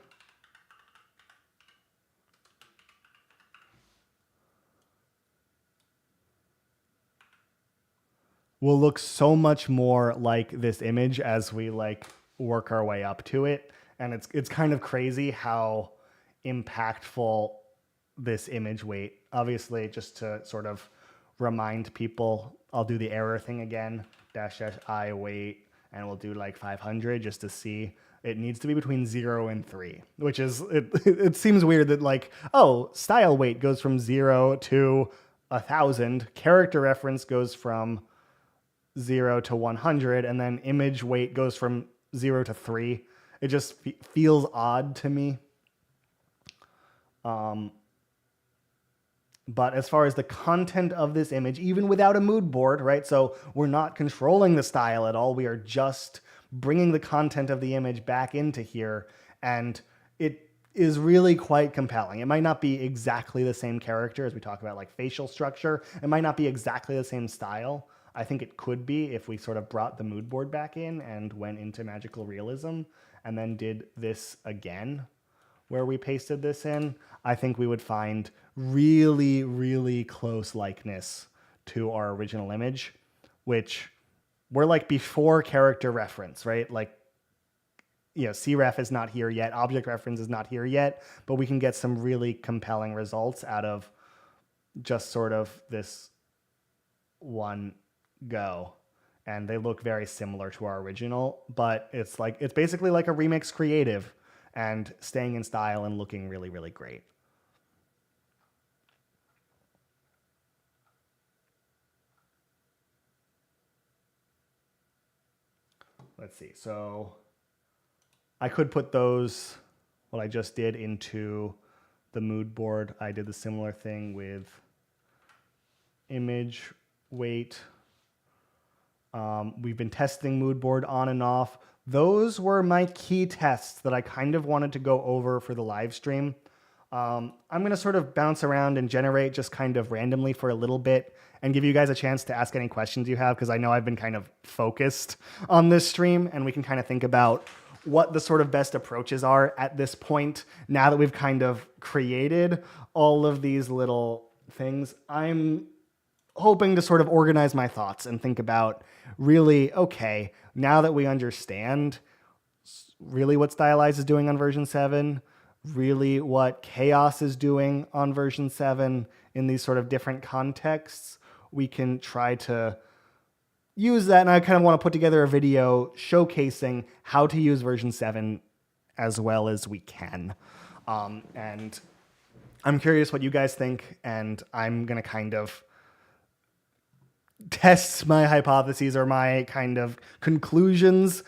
Will look so much more like this image as we work our way up to it. And it's kind of crazy how impactful this image weight. Obviously, just to sort of remind people, I'll do the error thing again, --I weight, and we'll do 500 just to see. It needs to be between 0 and 3, which is, it seems weird that style weight goes from 0 to 1,000. Character reference goes from 0 to 100, and then image weight goes from 0 to 3. It just feels odd to me. But as far as the content of this image, even without a mood board, right? So we're not controlling the style at all. We are just bringing the content of the image back into here, and it is really quite compelling. It might not be exactly the same character as we talk about facial structure. It might not be exactly the same style. I think it could be if we sort of brought the mood board back in and went into magical realism and then did this again where we pasted this in, I think we would find really, really close likeness to our original image, which we're like before character reference, right? Like, cref is not here yet, object reference is not here yet, but we can get some really compelling results out of just sort of this one go. And they look very similar to our original, but it's basically like a remix creative and staying in style and looking really, really great. Let's see. So I could put those, what I just did, into the mood board. I did the similar thing with image weight. We've been testing mood board on and off. Those were my key tests that I kind of wanted to go over for the live stream. I'm going to sort of bounce around and generate just kind of randomly for a little bit and give you guys a chance to ask any questions you have, because I know I've been kind of focused on this stream, and we can kind of think about what the sort of best approaches are at this point now that we've kind of created all of these little things. I'm hoping to sort of organize my thoughts and think about really, okay, now that we understand really what Stylize is doing on version 7, really what Chaos is doing on version 7 in these sort of different contexts, we can try to use that. And I kind of want to put together a video showcasing how to use version 7 as well as we can. And I'm curious what you guys think, and I'm going to kind of test my hypotheses or my kind of conclusions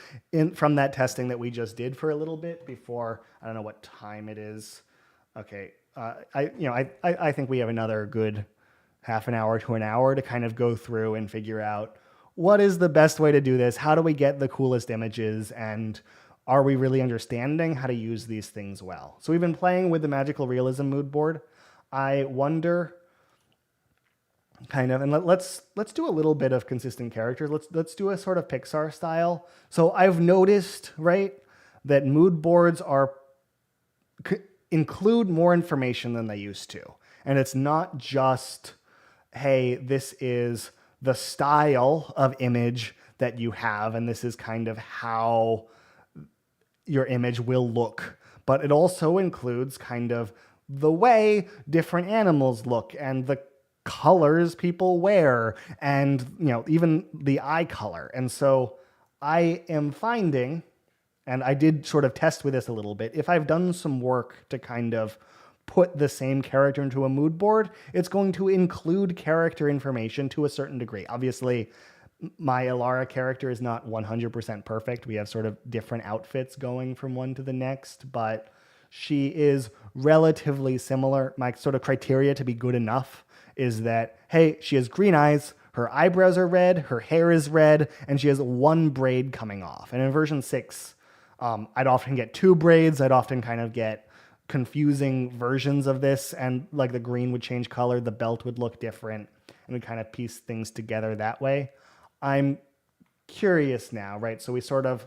from that testing that we just did for a little bit before. I don't know what time it is. Okay. I think we have another good half an hour to an hour to kind of go through and figure out what is the best way to do this? How do we get the coolest images? And are we really understanding how to use these things well? So we've been playing with the magical realism mood board. I wonder kind of, and let's do a little bit of consistent characters. Let's do a sort of Pixar style. So I've noticed, right, that mood boards include more information than they used to. And it's not just, hey, this is the style of image that you have, and this is kind of how your image will look. But it also includes kind of the way different animals look and the colors people wear and, even the eye color. And so I am finding, and I did sort of test with this a little bit, if I've done some work to kind of put the same character into a mood board, it's going to include character information to a certain degree. Obviously, my Elara character is not 100% perfect. We have sort of different outfits going from one to the next, but she is relatively similar. My sort of criteria to be good enough is that, hey, she has green eyes, her eyebrows are red, her hair is red, and she has one braid coming off. And in version 6, I'd often get 2 braids. I'd often kind of get confusing versions of this, and like the green would change color, the belt would look different, and we kind of piece things together that way. I'm curious now, right? So I sort of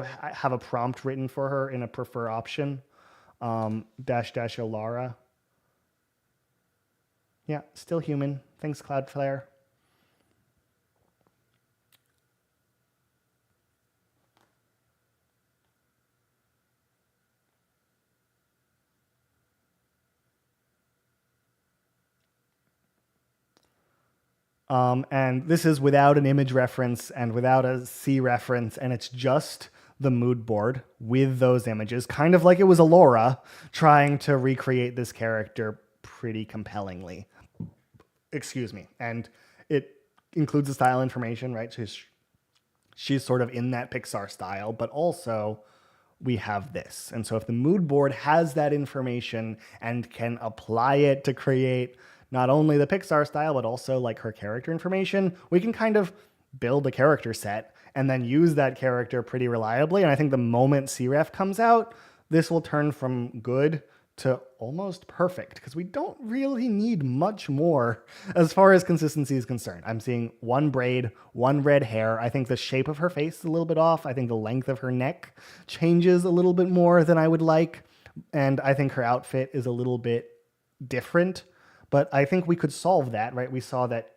have a prompt written for her in a prefer option, -- Elara. Yeah, still human. Thanks, Cloudflare. And this is without an image reference and without a C reference, and it's just the mood board with those images, kind of like it was Alora trying to recreate this character pretty compellingly. Excuse me. And it includes the style information, right? She's sort of in that Pixar style, but also we have this. And so if the mood board has that information and can apply it to create not only the Pixar style, but also like her character information, we can kind of build a character set and then use that character pretty reliably. And I think the moment cref comes out, this will turn from good to almost perfect, because we don't really need much more as far as consistency is concerned. I'm seeing one braid, one red hair. I think the shape of her face is a little bit off. I think the length of her neck changes a little bit more than I would like. And I think her outfit is a little bit different, but I think we could solve that, right? We saw that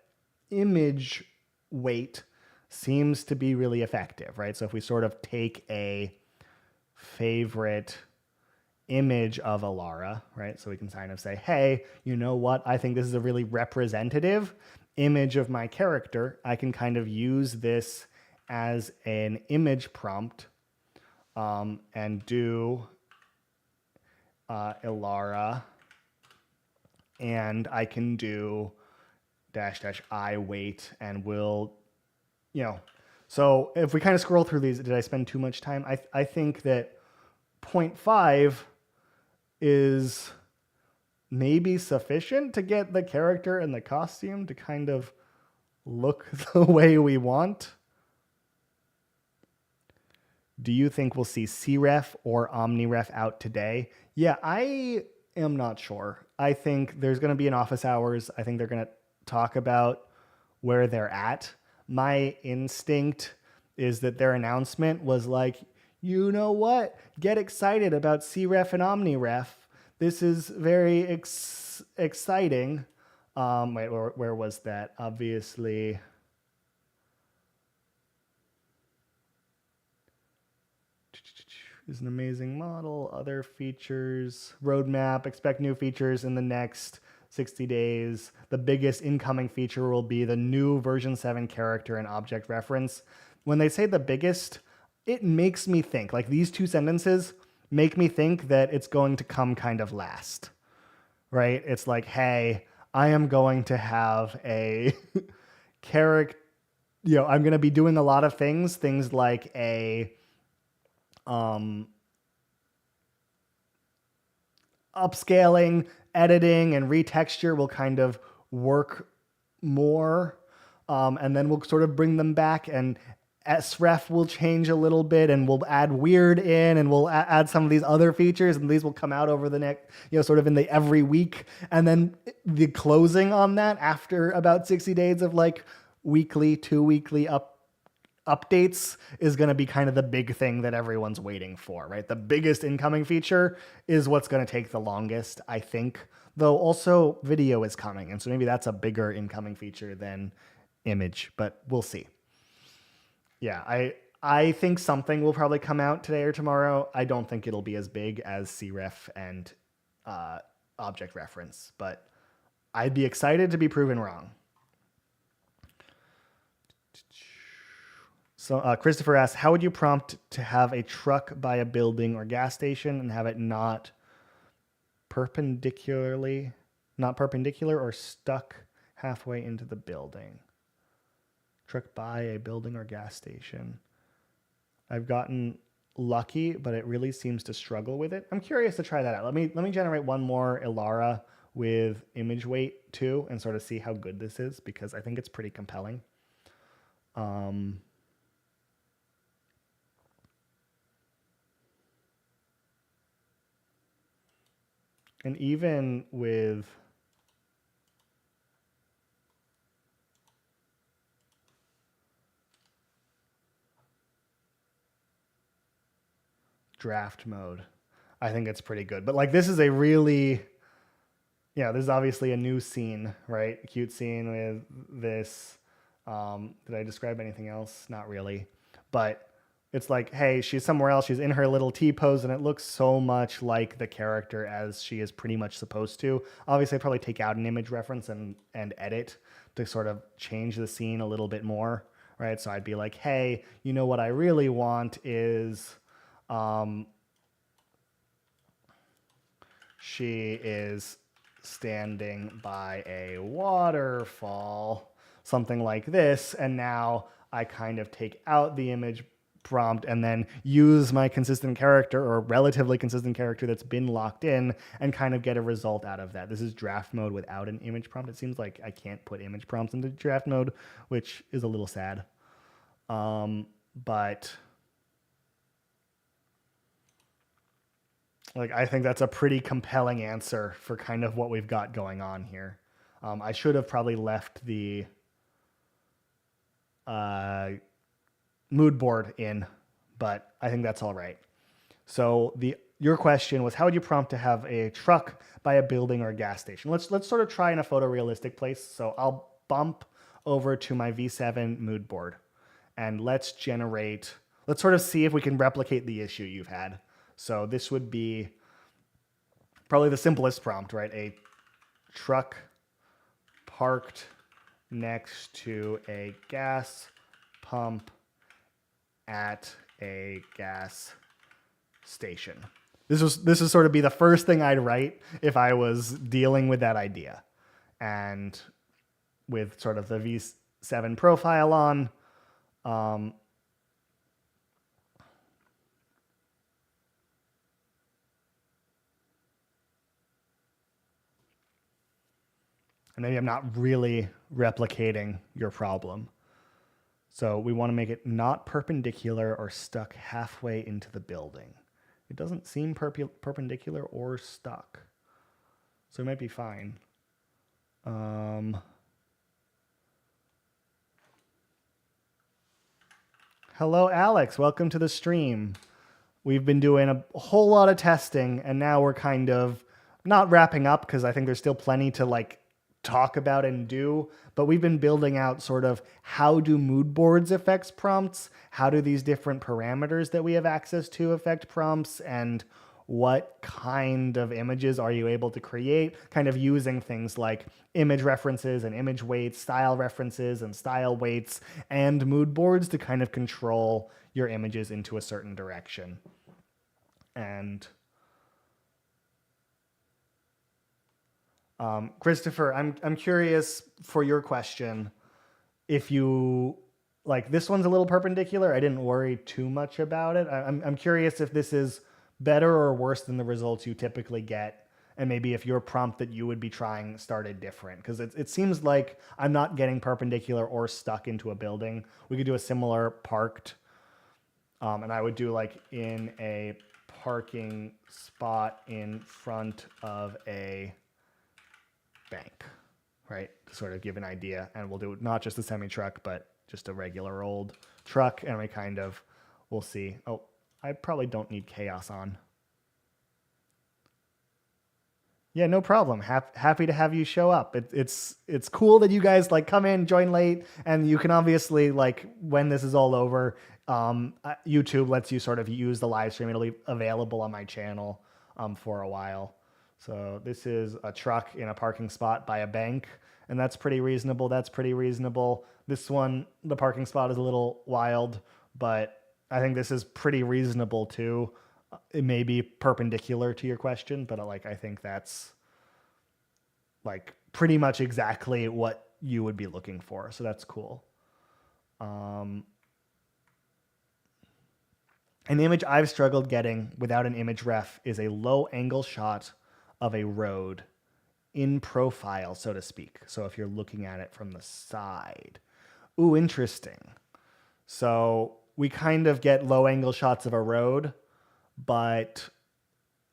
image weight seems to be really effective, right? So if we sort of take a favorite image of Alara, right? So we can kind of say, hey, you know what? I think this is a really representative image of my character. I can kind of use this as an image prompt and do Ilara, and I can do dash dash I weight, and we'll, you know, so if we kind of scroll through these, did I spend too much time? I think that 0.5 is maybe sufficient to get the character and the costume to kind of look the way we want. Do you think we'll see CREF or OmniRef out today? Yeah, I am not sure. I think there's going to be an office hours. I think they're going to talk about where they're at. My instinct is that their announcement was like, you know what? Get excited about CREF and OmniRef. This is very exciting. Wait, where was that? Obviously, is an amazing model. Other features, roadmap, expect new features in the next 60 days. The biggest incoming feature will be the new version 7 character and object reference. When they say the biggest, it makes me think, like these two sentences make me think that it's going to come kind of last, right? It's like, hey, I am going to have a character, I'm going to be doing a lot of things like a upscaling, editing, and retexture will kind of work more. And then we'll sort of bring them back, and SREF will change a little bit, and we'll add weird in, and we'll add some of these other features, and these will come out over the next, sort of in the every week. And then the closing on that after about 60 days of like weekly, 2 weekly updates is going to be kind of the big thing that everyone's waiting for, right? The biggest incoming feature is what's going to take the longest, I think. Though also video is coming, and so maybe that's a bigger incoming feature than image, but we'll see. Yeah, I think something will probably come out today or tomorrow. I don't think it'll be as big as CREF and object reference, but I'd be excited to be proven wrong. So Christopher asks, how would you prompt to have a truck by a building or gas station and have it not perpendicular or stuck halfway into the building? Truck by a building or gas station. I've gotten lucky, but it really seems to struggle with it. I'm curious to try that out. Let me generate one more Ilara with image weight too, and sort of see how good this is, because I think it's pretty compelling. And even with draft mode, I think it's pretty good. But like, this is a really, this is obviously a new scene, right? A cute scene with this. Did I describe anything else? Not really. But it's like, hey, she's somewhere else. She's in her little T pose, and it looks so much like the character as she is pretty much supposed to. Obviously, I'd probably take out an image reference and edit to sort of change the scene a little bit more, right? So I'd be like, hey, you know what I really want is she is standing by a waterfall, something like this, and now I kind of take out the image prompt and then use my consistent character, or relatively consistent character that's been locked in, and kind of get a result out of that. This is draft mode without an image prompt. It seems like I can't put image prompts into draft mode, which is a little sad. But like, I think that's a pretty compelling answer for kind of what we've got going on here. I should have probably left the mood board in, but I think that's all right. So your question was, how would you prompt to have a truck by a building or a gas station? Let's sort of try in a photorealistic place. So I'll bump over to my V7 mood board and let's sort of see if we can replicate the issue you've had. So this would be probably the simplest prompt, right? A truck parked next to a gas pump at a gas station. This is sort of be the first thing I'd write if I was dealing with that idea. And with sort of the V7 profile on, and maybe I'm not really replicating your problem. So we want to make it not perpendicular or stuck halfway into the building. It doesn't seem perpendicular or stuck. So it might be fine. Hello, Alex. Welcome to the stream. We've been doing a whole lot of testing, and now we're kind of not wrapping up because I think there's still plenty to like talk about and do, but we've been building out sort of how do mood boards affect prompts, how do these different parameters that we have access to affect prompts, and what kind of images are you able to create, kind of using things like image references and image weights, style references and style weights, and mood boards to kind of control your images into a certain direction. And Christopher, I'm curious for your question, if you, like, this one's a little perpendicular. I didn't worry too much about it. I'm curious if this is better or worse than the results you typically get, and maybe if your prompt that you would be trying started different, because it seems like I'm not getting perpendicular or stuck into a building. We could do a similar parked, and I would do like in a parking spot in front of a bank, right? To sort of give an idea. And we'll do not just a semi truck, but just a regular old truck. And we'll see. Oh, I probably don't need chaos on. Yeah, no problem. Happy to have you show up. It's cool that you guys like come in, join late, and you can obviously, like, when this is all over, YouTube lets you sort of use the live stream. It'll be available on my channel for a while. So this is a truck in a parking spot by a bank, and that's pretty reasonable. That's pretty reasonable. This one, the parking spot is a little wild, but I think this is pretty reasonable too. It may be perpendicular to your question, but like I think that's like pretty much exactly what you would be looking for. So that's cool. An image I've struggled getting without an image ref is a low angle shot of a road in profile, so to speak. So if you're looking at it from the side. Ooh, interesting. So we kind of get low angle shots of a road, but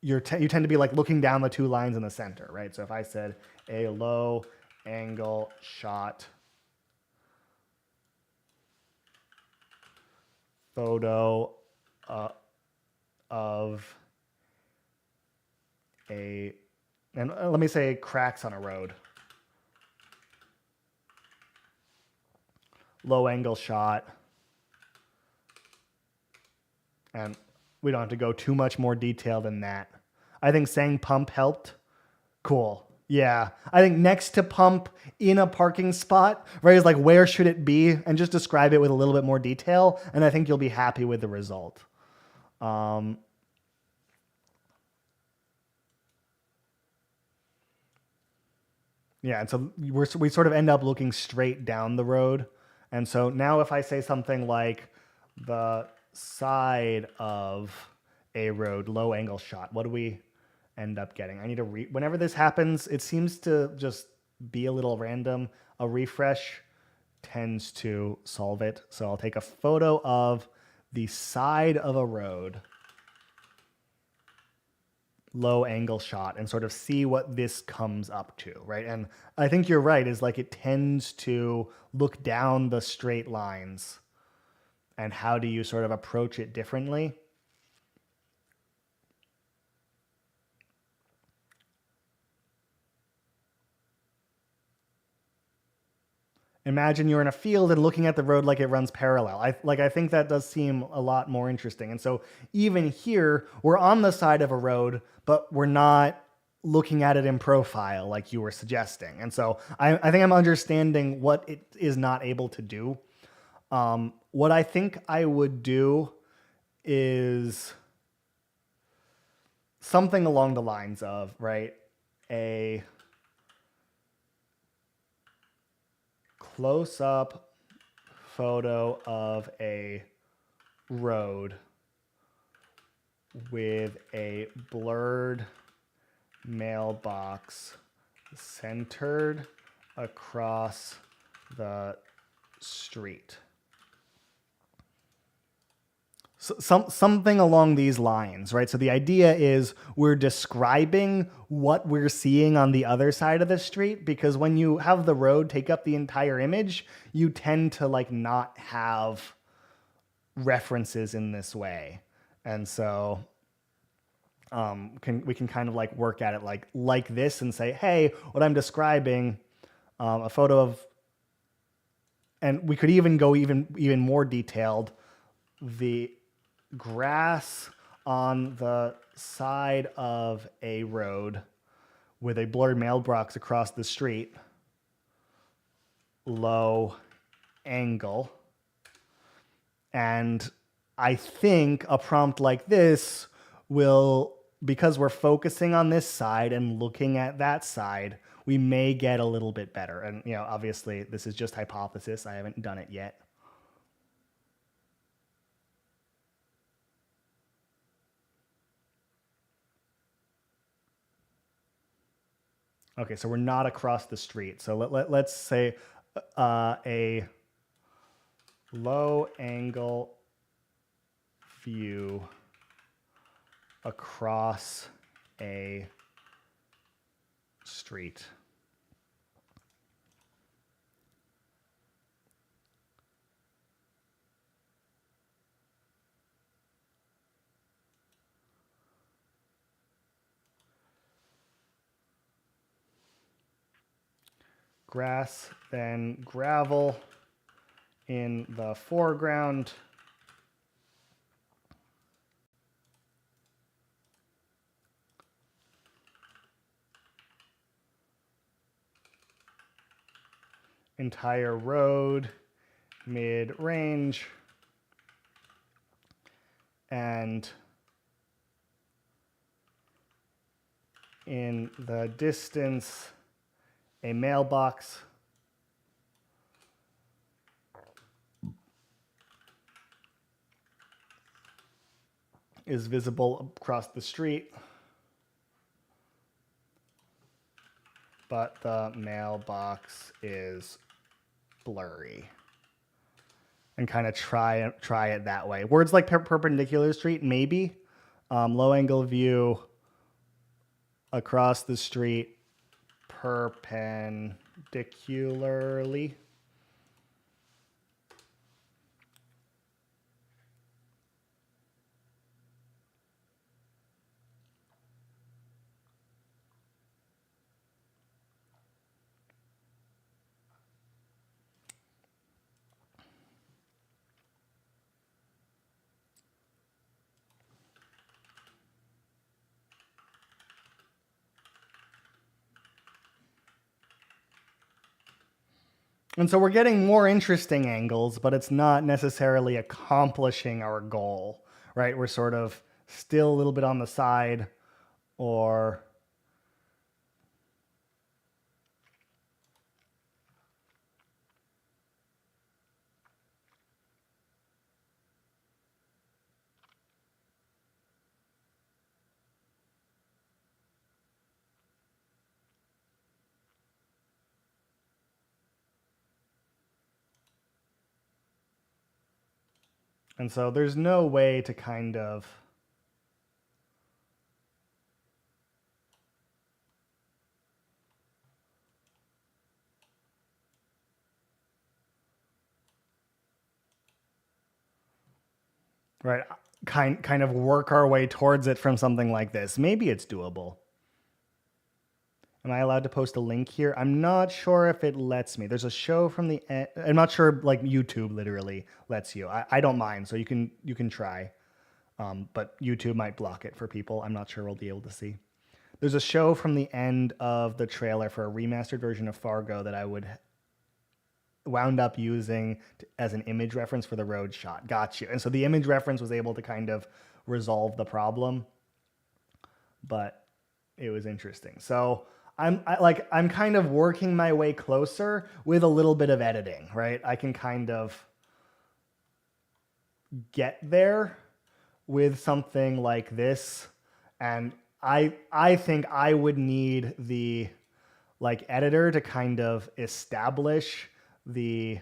you tend to be like looking down the two lines in the center, right? So if I said a low angle shot photo of and let me say cracks on a road. Low angle shot. And we don't have to go too much more detail than that. I think saying pump helped. Cool. Yeah. I think next to pump in a parking spot, right, is like where should it be? And just describe it with a little bit more detail. And I think you'll be happy with the result. Yeah, and so we sort of end up looking straight down the road. And so now if I say something like the side of a road, low angle shot, what do we end up getting? I need to whenever this happens, it seems to just be a little random. A refresh tends to solve it. So I'll take a photo of the side of a road, low angle shot, and sort of see what this comes up to, right? And I think you're right, is like it tends to look down the straight lines. And how do you sort of approach it differently? Imagine you're in a field and looking at the road like it runs parallel. I think that does seem a lot more interesting. And so even here, we're on the side of a road, but we're not looking at it in profile like you were suggesting. And so I think I'm understanding what it is not able to do. What I think I would do is something along the lines of, right, a close-up photo of a road with a blurred mailbox centered across the street. So, something along these lines, right? So the idea is we're describing what we're seeing on the other side of the street, because when you have the road take up the entire image, you tend to like not have references in this way. And so we can kind of like work at it like this and say, hey, what I'm describing, a photo of, and we could even go even more detailed, the grass on the side of a road with a blurred mailbox across the street, low angle. And I think a prompt like this will, because we're focusing on this side and looking at that side, we may get a little bit better. And, you know, obviously this is just hypothesis. I haven't done it yet. Okay, so we're not across the street. So let's say a low angle view across a street. Grass, then gravel in the foreground. Entire road, mid-range, and in the distance, a mailbox is visible across the street, but the mailbox is blurry. And kind of try it that way. Words like perpendicular street, maybe. Low angle view across the street perpendicularly. And so we're getting more interesting angles, but it's not necessarily accomplishing our goal, right? We're sort of still a little bit on the side, or and so there's no way to kind of right kind of work our way towards it from something like this. Maybe it's doable. Am I allowed to post a link here? I'm not sure if it lets me. There's a show from the end. I'm not sure, like YouTube literally lets you. I don't mind, so you can try. But YouTube might block it for people. I'm not sure we'll be able to see. There's a show from the end of the trailer for a remastered version of Fargo that I would wound up using as an image reference for the road shot. Got you. And so the image reference was able to kind of resolve the problem, but it was interesting. So I'm kind of working my way closer with a little bit of editing, right? I can kind of get there with something like this, and I think I would need the like editor to kind of establish the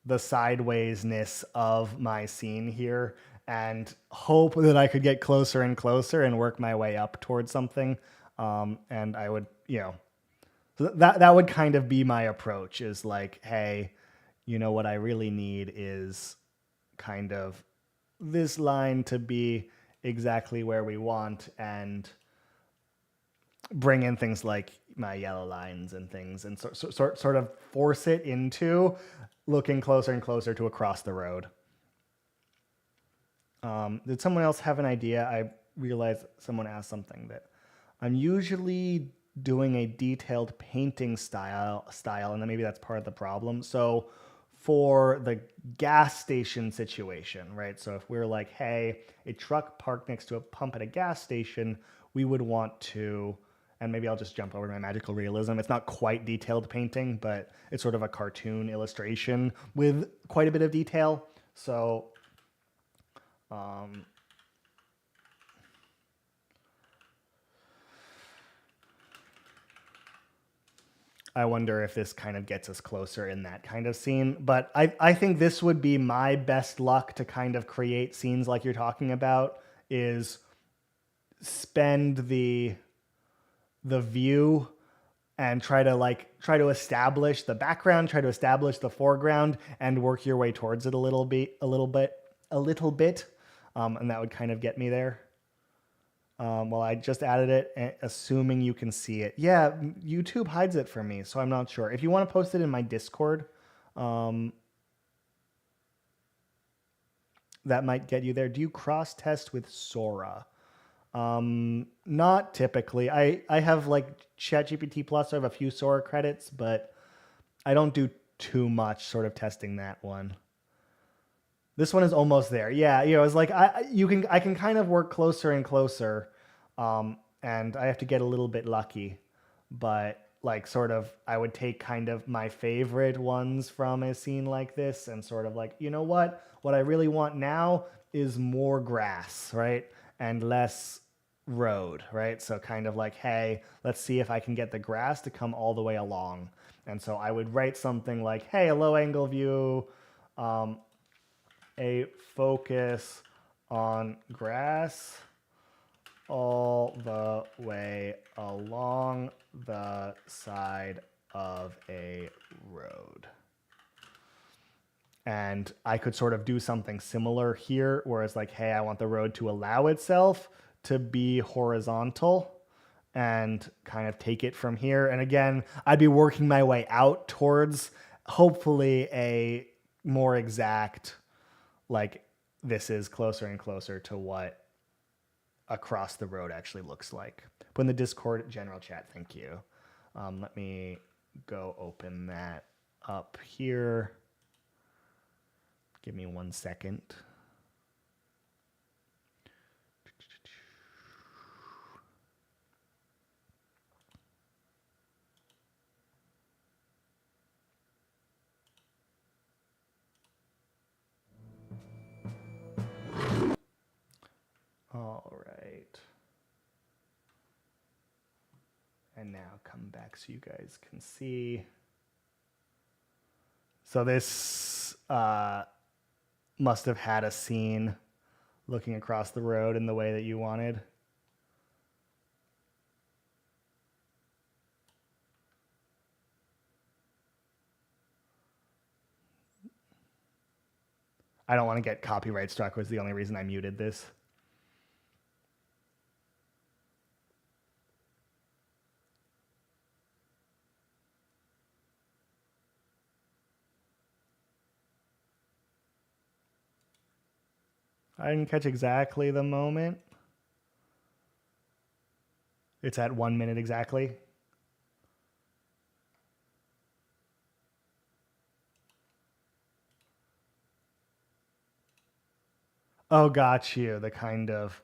sidewaysness of my scene here and hope that I could get closer and closer and work my way up towards something. And I would, so that would kind of be my approach is like, hey, what I really need is kind of this line to be exactly where we want and bring in things like my yellow lines and things and sort of force it into looking closer and closer to across the road. Did someone else have an idea? I realized someone asked something that I'm usually doing a detailed painting style, and then maybe that's part of the problem. So for the gas station situation, right? So if we're like, hey, a truck parked next to a pump at a gas station, we would want to, and maybe I'll just jump over to my magical realism. It's not quite detailed painting, but it's sort of a cartoon illustration with quite a bit of detail. So I wonder if this kind of gets us closer in that kind of scene. But I think this would be my best luck to kind of create scenes like you're talking about, is spend the view and try to establish the background, try to establish the foreground, and work your way towards it a little bit, and that would kind of get me there. Well, I just added it, assuming you can see it. Yeah, YouTube hides it for me, so I'm not sure. If you want to post it in my Discord, that might get you there. Do you cross test with Sora? Not typically. I have like ChatGPT Plus, so I have a few Sora credits, but I don't do too much sort of testing that one. This one is almost there. Yeah, it's like I can kind of work closer and closer, and I have to get a little bit lucky, but like sort of I would take kind of my favorite ones from a scene like this and sort of like, what I really want now is more grass, right? And less road, right? So kind of like, hey, let's see if I can get the grass to come all the way along. And so I would write something like, hey, a low angle view, a focus on grass all the way along the side of a road. And I could sort of do something similar here, where it's like, hey, I want the road to allow itself to be horizontal and kind of take it from here. And again, I'd be working my way out towards hopefully a more exact, like this is closer and closer to what across the road actually looks like. Put in the Discord general chat, thank you. Let me go open that up here. Give me 1 second. All right. And now come back so you guys can see. So this must have had a scene looking across the road in the way that you wanted. I don't want to get copyright struck was the only reason I muted this. I didn't catch exactly the moment. It's at 1 minute exactly. Oh, got you. The kind of,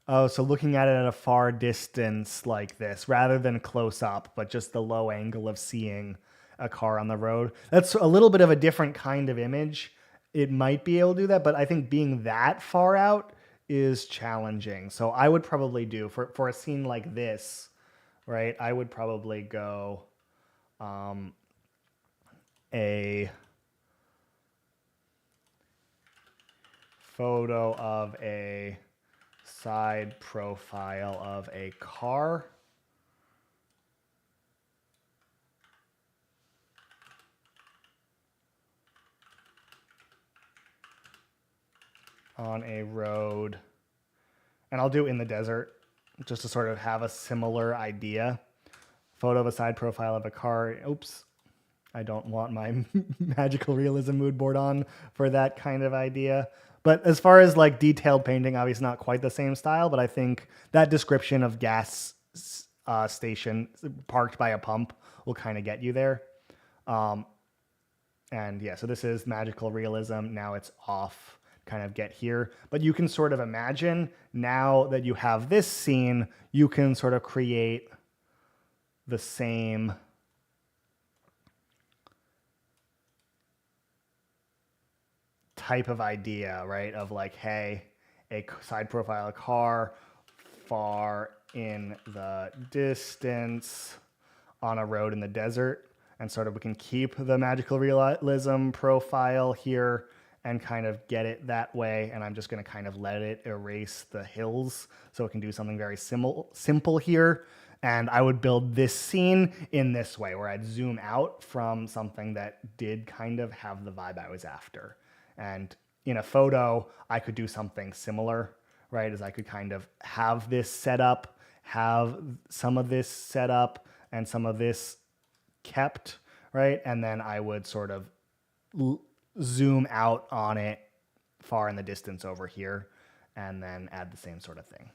oh, so looking at it at a far distance like this, rather than close up, but just the low angle of seeing a car on the road. That's a little bit of a different kind of image. It might be able to do that, but I think being that far out is challenging. So I would probably do for a scene like this, right? I would probably go a photo of a side profile of a car on a road, and I'll do in the desert just to sort of have a similar idea. Photo of a side profile of a car. Oops, I don't want my magical realism mood board on for that kind of idea. But as far as like detailed painting, obviously not quite the same style, but I think that description of gas station parked by a pump will kind of get you there. And yeah, so this is magical realism. Now it's off, kind of get here. But you can sort of imagine now that you have this scene, you can sort of create the same type of idea, right? Of like, hey, a side profile car far in the distance on a road in the desert. And sort of we can keep the magical realism profile here and kind of get it that way. And I'm just going to kind of let it erase the hills so it can do something very simple here. And I would build this scene in this way where I'd zoom out from something that did kind of have the vibe I was after. And in a photo, I could do something similar, right? As I could kind of have this set up, have some of this set up and some of this kept, right? And then I would sort of zoom out on it far in the distance over here and then add the same sort of thing.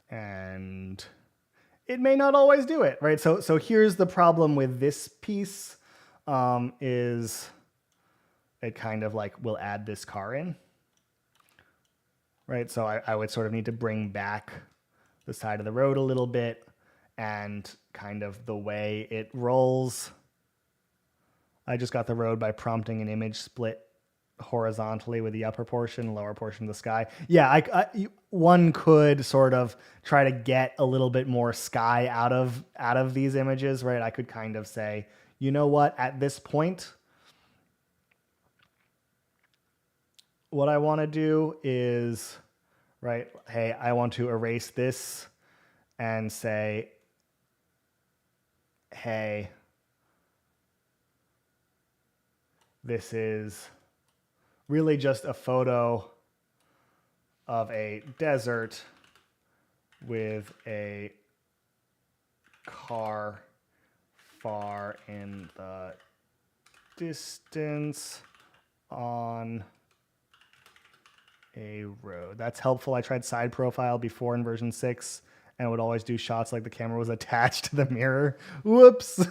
And it may not always do it, right? So here's the problem with this piece is it kind of like will add this car in, right? So I would sort of need to bring back the side of the road a little bit and kind of the way it rolls. I just got the road by prompting an image split horizontally with the upper portion, lower portion of the sky. Yeah, one could sort of try to get a little bit more sky out of these images, right? I could kind of say, you know what, at this point, what I want to do is, right, hey, I want to erase this and say, hey, this is really just a photo of a desert with a car far in the distance on a road. That's helpful. I tried side profile before in version 6 and would always do shots like the camera was attached to the mirror. Whoops.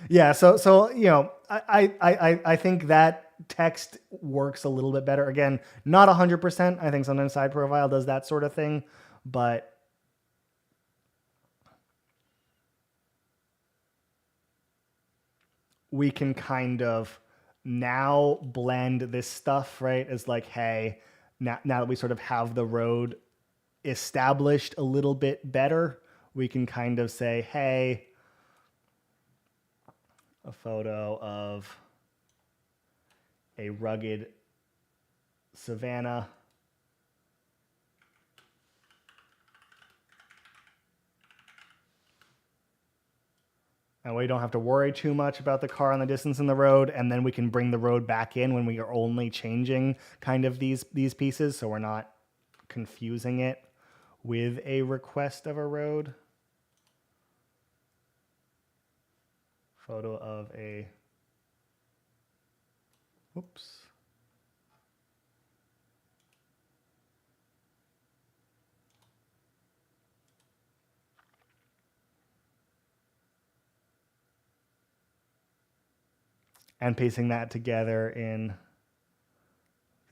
Yeah, so you know, I think that text works a little bit better. Again, not 100%. I think sometimes side profile does that sort of thing, but we can kind of now blend this stuff, right? As like, hey, now that we sort of have the road established a little bit better, we can kind of say, hey, a photo of a rugged savanna And we don't have to worry too much about the car and the distance in the road. And then we can bring the road back in when we are only changing kind of these pieces. So we're not confusing it with a request of a road. Photo of a, whoops. And piecing that together in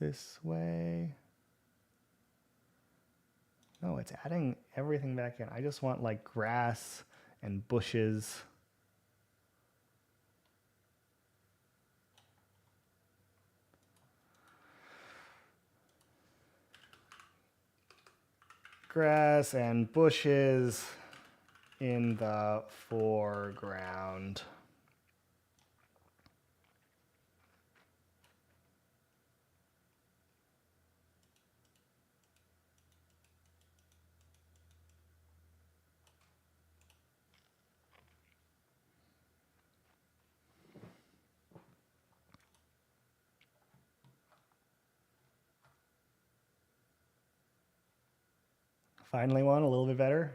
this way. No, it's adding everything back in. I just want like grass and bushes. Grass and bushes in the foreground. Finally one, a little bit better.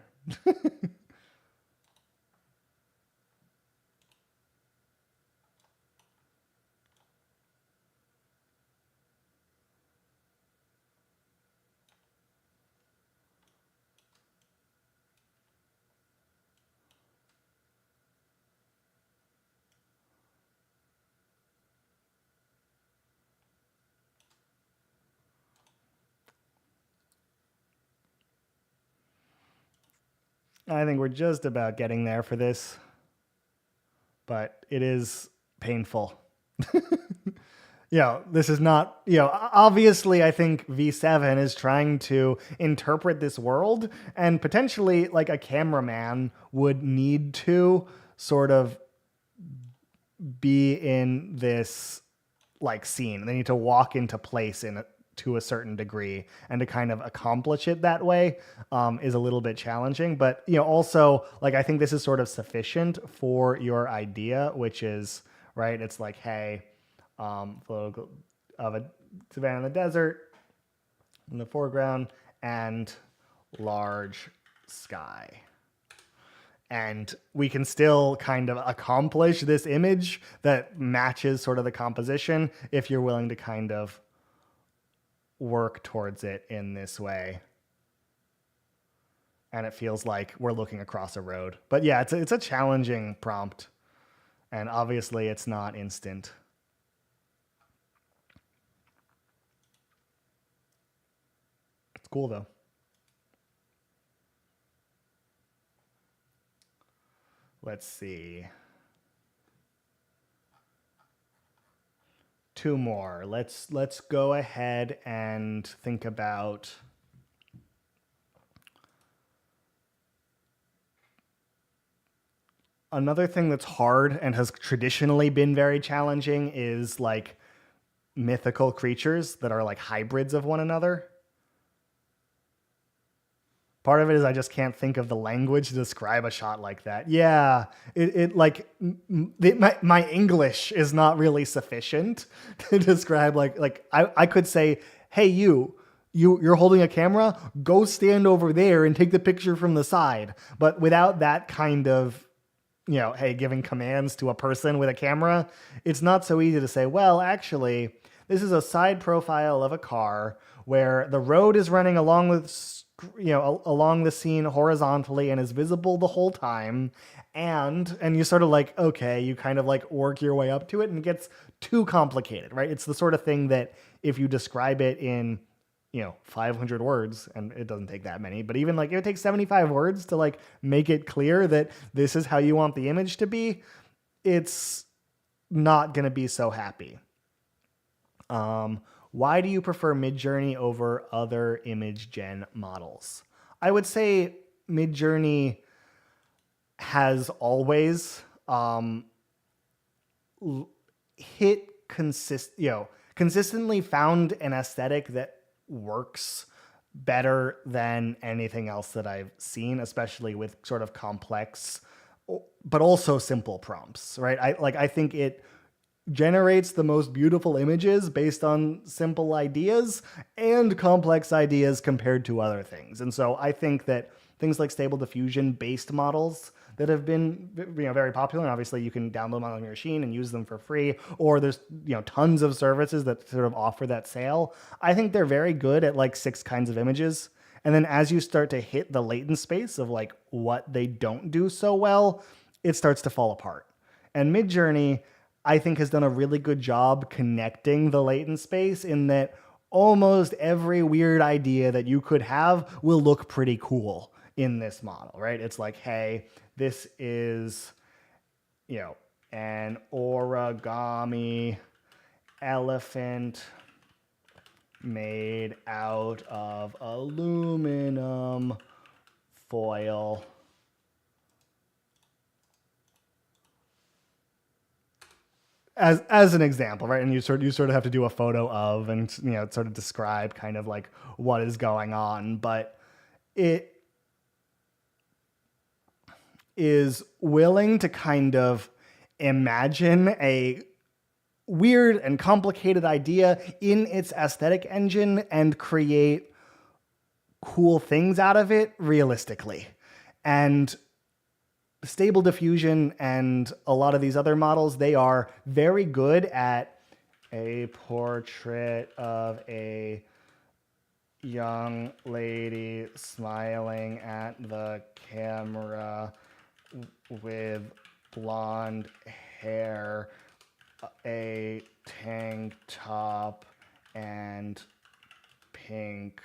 I think we're just about getting there for this, but it is painful. This is not, obviously I think V7 is trying to interpret this world, and potentially like a cameraman would need to sort of be in this like scene. They need to walk into place to a certain degree, and to kind of accomplish it that way is a little bit challenging. But also like I think this is sort of sufficient for your idea, which is right. It's like, hey, photo of a savanna in the desert in the foreground and large sky. And we can still kind of accomplish this image that matches sort of the composition if you're willing to kind of work towards it in this way. And it feels like we're looking across a road. But yeah, it's a challenging prompt. And obviously it's not instant. It's cool though. Let's see. Two more. Let's go ahead and think about another thing that's hard and has traditionally been very challenging is like mythical creatures that are like hybrids of one another. Part of it is I just can't think of the language to describe a shot like that. Yeah, my English is not really sufficient to describe like I could say, hey, you're holding a camera, go stand over there and take the picture from the side. But without that kind of, hey, giving commands to a person with a camera, it's not so easy to say, well, actually, this is a side profile of a car where the road is running along the scene horizontally and is visible the whole time. And you sort of like, okay, you kind of like work your way up to it, and it gets too complicated, right? It's the sort of thing that if you describe it in, 500 words, and it doesn't take that many, but even like it takes 75 words to like make it clear that this is how you want the image to be, it's not going to be so happy. Why do you prefer Midjourney over other image gen models? I would say Midjourney has always consistently found an aesthetic that works better than anything else that I've seen, especially with sort of complex but also simple prompts, right? I think it generates the most beautiful images based on simple ideas and complex ideas compared to other things. And so I think that things like Stable Diffusion based models that have been very popular, and obviously you can download them on your machine and use them for free, or there's tons of services that sort of offer that sale. I think they're very good at like 6 kinds of images. And then as you start to hit the latent space of like what they don't do so well, it starts to fall apart. And Midjourney, I think, has done a really good job connecting the latent space in that almost every weird idea that you could have will look pretty cool in this model, right? It's like, hey, this is, an origami elephant made out of aluminum foil. As an example, right? And you sort of have to do a photo of and sort of describe kind of like what is going on, but it is willing to kind of imagine a weird and complicated idea in its aesthetic engine and create cool things out of it realistically. And Stable Diffusion and a lot of these other models, they are very good at a portrait of a young lady smiling at the camera with blonde hair, a tank top, and pink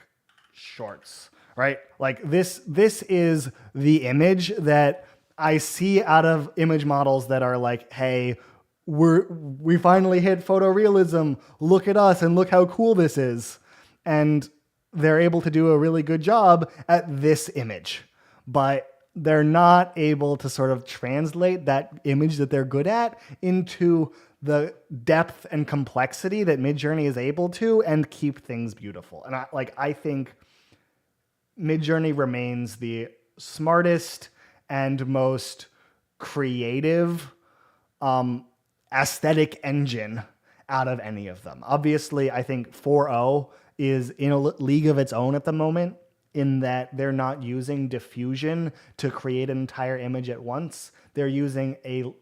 shorts, right? Like this is the image that I see out of image models that are like, hey, we finally hit photorealism. Look at us and look how cool this is. And they're able to do a really good job at this image, but they're not able to sort of translate that image that they're good at into the depth and complexity that Midjourney is able to and keep things beautiful. And I think Midjourney remains the smartest and most creative aesthetic engine out of any of them. Obviously, I think 4.0 is in a league of its own at the moment in that they're not using diffusion to create an entire image at once. They're using a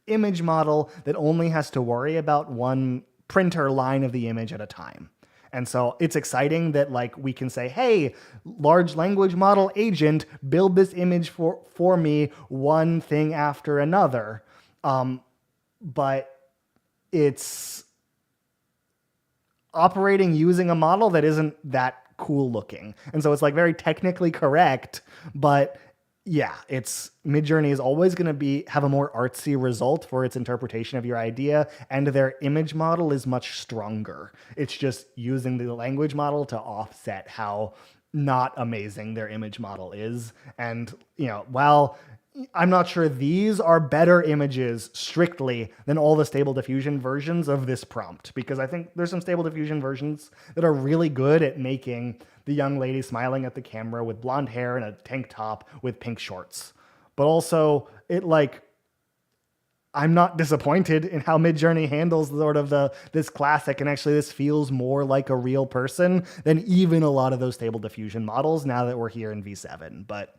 image model that only has to worry about one printer line of the image at a time. And so it's exciting that like we can say, hey, large language model agent, build this image for me one thing after another. But it's operating using a model that isn't that cool looking. And so it's like very technically correct, but yeah, Midjourney is always going to have a more artsy result for its interpretation of your idea, and their image model is much stronger. It's just using the language model to offset how not amazing their image model is. And, while I'm not sure these are better images strictly than all the Stable Diffusion versions of this prompt, because I think there's some Stable Diffusion versions that are really good at making the young lady smiling at the camera with blonde hair and a tank top with pink shorts. But also, I'm not disappointed in how Midjourney handles sort of this classic, and actually this feels more like a real person than even a lot of those Stable Diffusion models now that we're here in V7. But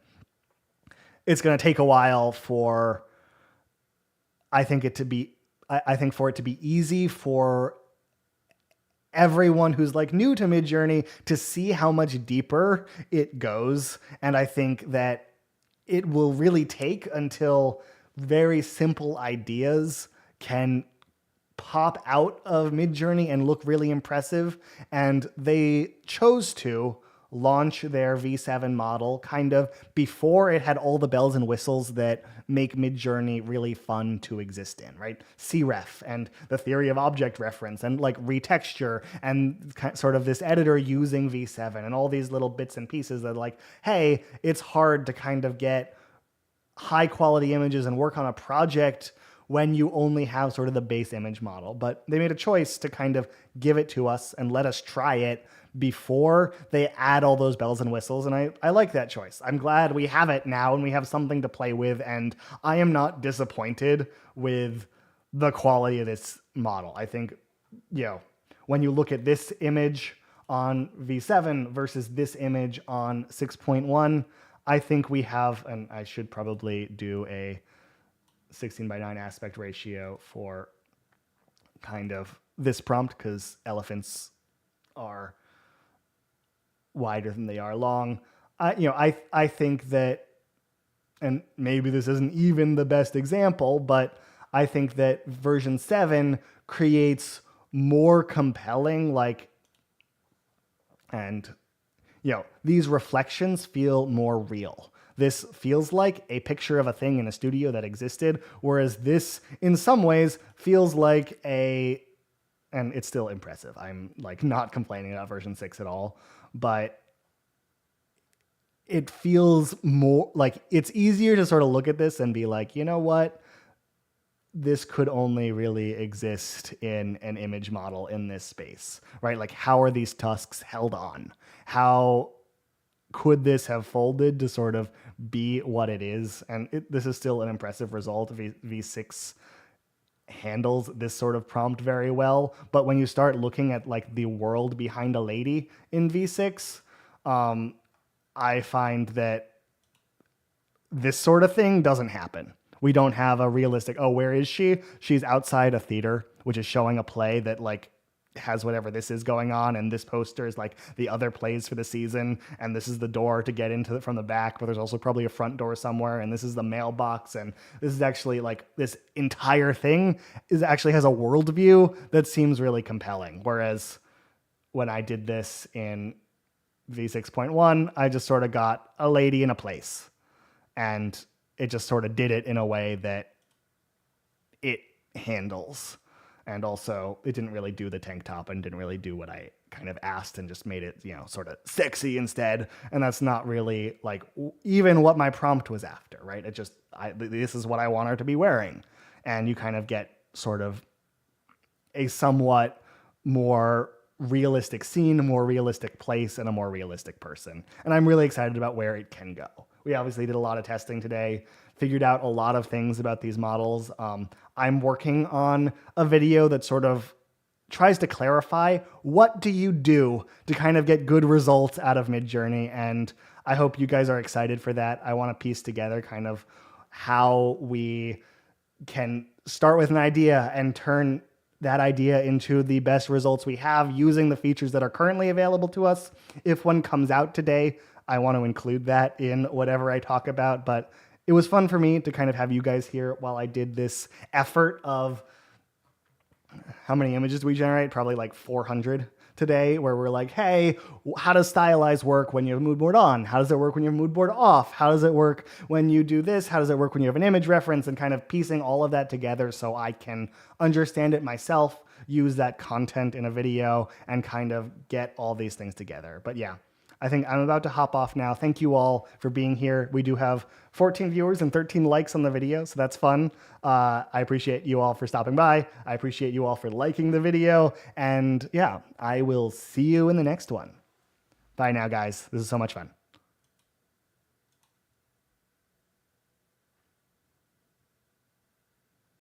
it's going to take a while for it to be easy for everyone who's like new to Midjourney to see how much deeper it goes. And I think that it will really take until very simple ideas can pop out of Midjourney and look really impressive. And they chose to launch their V7 model kind of before it had all the bells and whistles that make Midjourney really fun to exist in, right? CREF and the theory of object reference and like retexture and sort of this editor using V7 and all these little bits and pieces that like, hey, it's hard to kind of get high quality images and work on a project when you only have sort of the base image model. But they made a choice to kind of give it to us and let us try it before they add all those bells and whistles. And I like that choice. I'm glad we have it now and we have something to play with. And I am not disappointed with the quality of this model. I think, when you look at this image on V7 versus this image on 6.1, I think we have, and I should probably do a 16:9 aspect ratio for kind of this prompt because elephants are wider than they are long. I think that, and maybe this isn't even the best example, but I think that version 7 creates more compelling, these reflections feel more real. This feels like a picture of a thing in a studio that existed, whereas this, in some ways, feels like and it's still impressive. I'm not complaining about version 6 at all, but it feels more like it's easier to sort of look at this and be like, you know what? This could only really exist in an image model in this space, right? Like, how are these tusks held on? How could this have folded to sort of be what it is? And this is still an impressive result. V6 handles this sort of prompt very well. But when you start looking at the world behind a lady in V6, I find that this sort of thing doesn't happen. We don't have a realistic, where is she? She's outside a theater, which is showing a play that has whatever this is going on, and this poster is the other plays for the season, and this is the door to get into it from the back, but there's also probably a front door somewhere, and this is the mailbox, and this is actually this entire thing actually has a worldview that seems really compelling. Whereas when I did this in V6.1, I just sort of got a lady in a place, and it just sort of did it in a way that it handles. And also, it didn't really do the tank top and didn't really do what I kind of asked, and just made it, sort of sexy instead. And that's not really even what my prompt was after, right? This is what I want her to be wearing. And you kind of get sort of a somewhat more realistic scene, a more realistic place, and a more realistic person. And I'm really excited about where it can go. We obviously did a lot of testing today, figured out a lot of things about these models. I'm working on a video that sort of tries to clarify what do you do to kind of get good results out of Midjourney, and I hope you guys are excited for that. I want to piece together kind of how we can start with an idea and turn that idea into the best results we have using the features that are currently available to us. If one comes out today, I want to include that in whatever I talk about, but it was fun for me to kind of have you guys here while I did this effort of how many images do we generate? Probably 400 today, where we're like, hey, how does Stylize work when you have a mood board on? How does it work when you have a mood board off? How does it work when you do this? How does it work when you have an image reference? And kind of piecing all of that together so I can understand it myself, use that content in a video, and kind of get all these things together. But yeah, I think I'm about to hop off now. Thank you all for being here. We do have 14 viewers and 13 likes on the video, so that's fun. I appreciate you all for stopping by. I appreciate you all for liking the video. And yeah, I will see you in the next one. Bye now, guys. This is so much fun.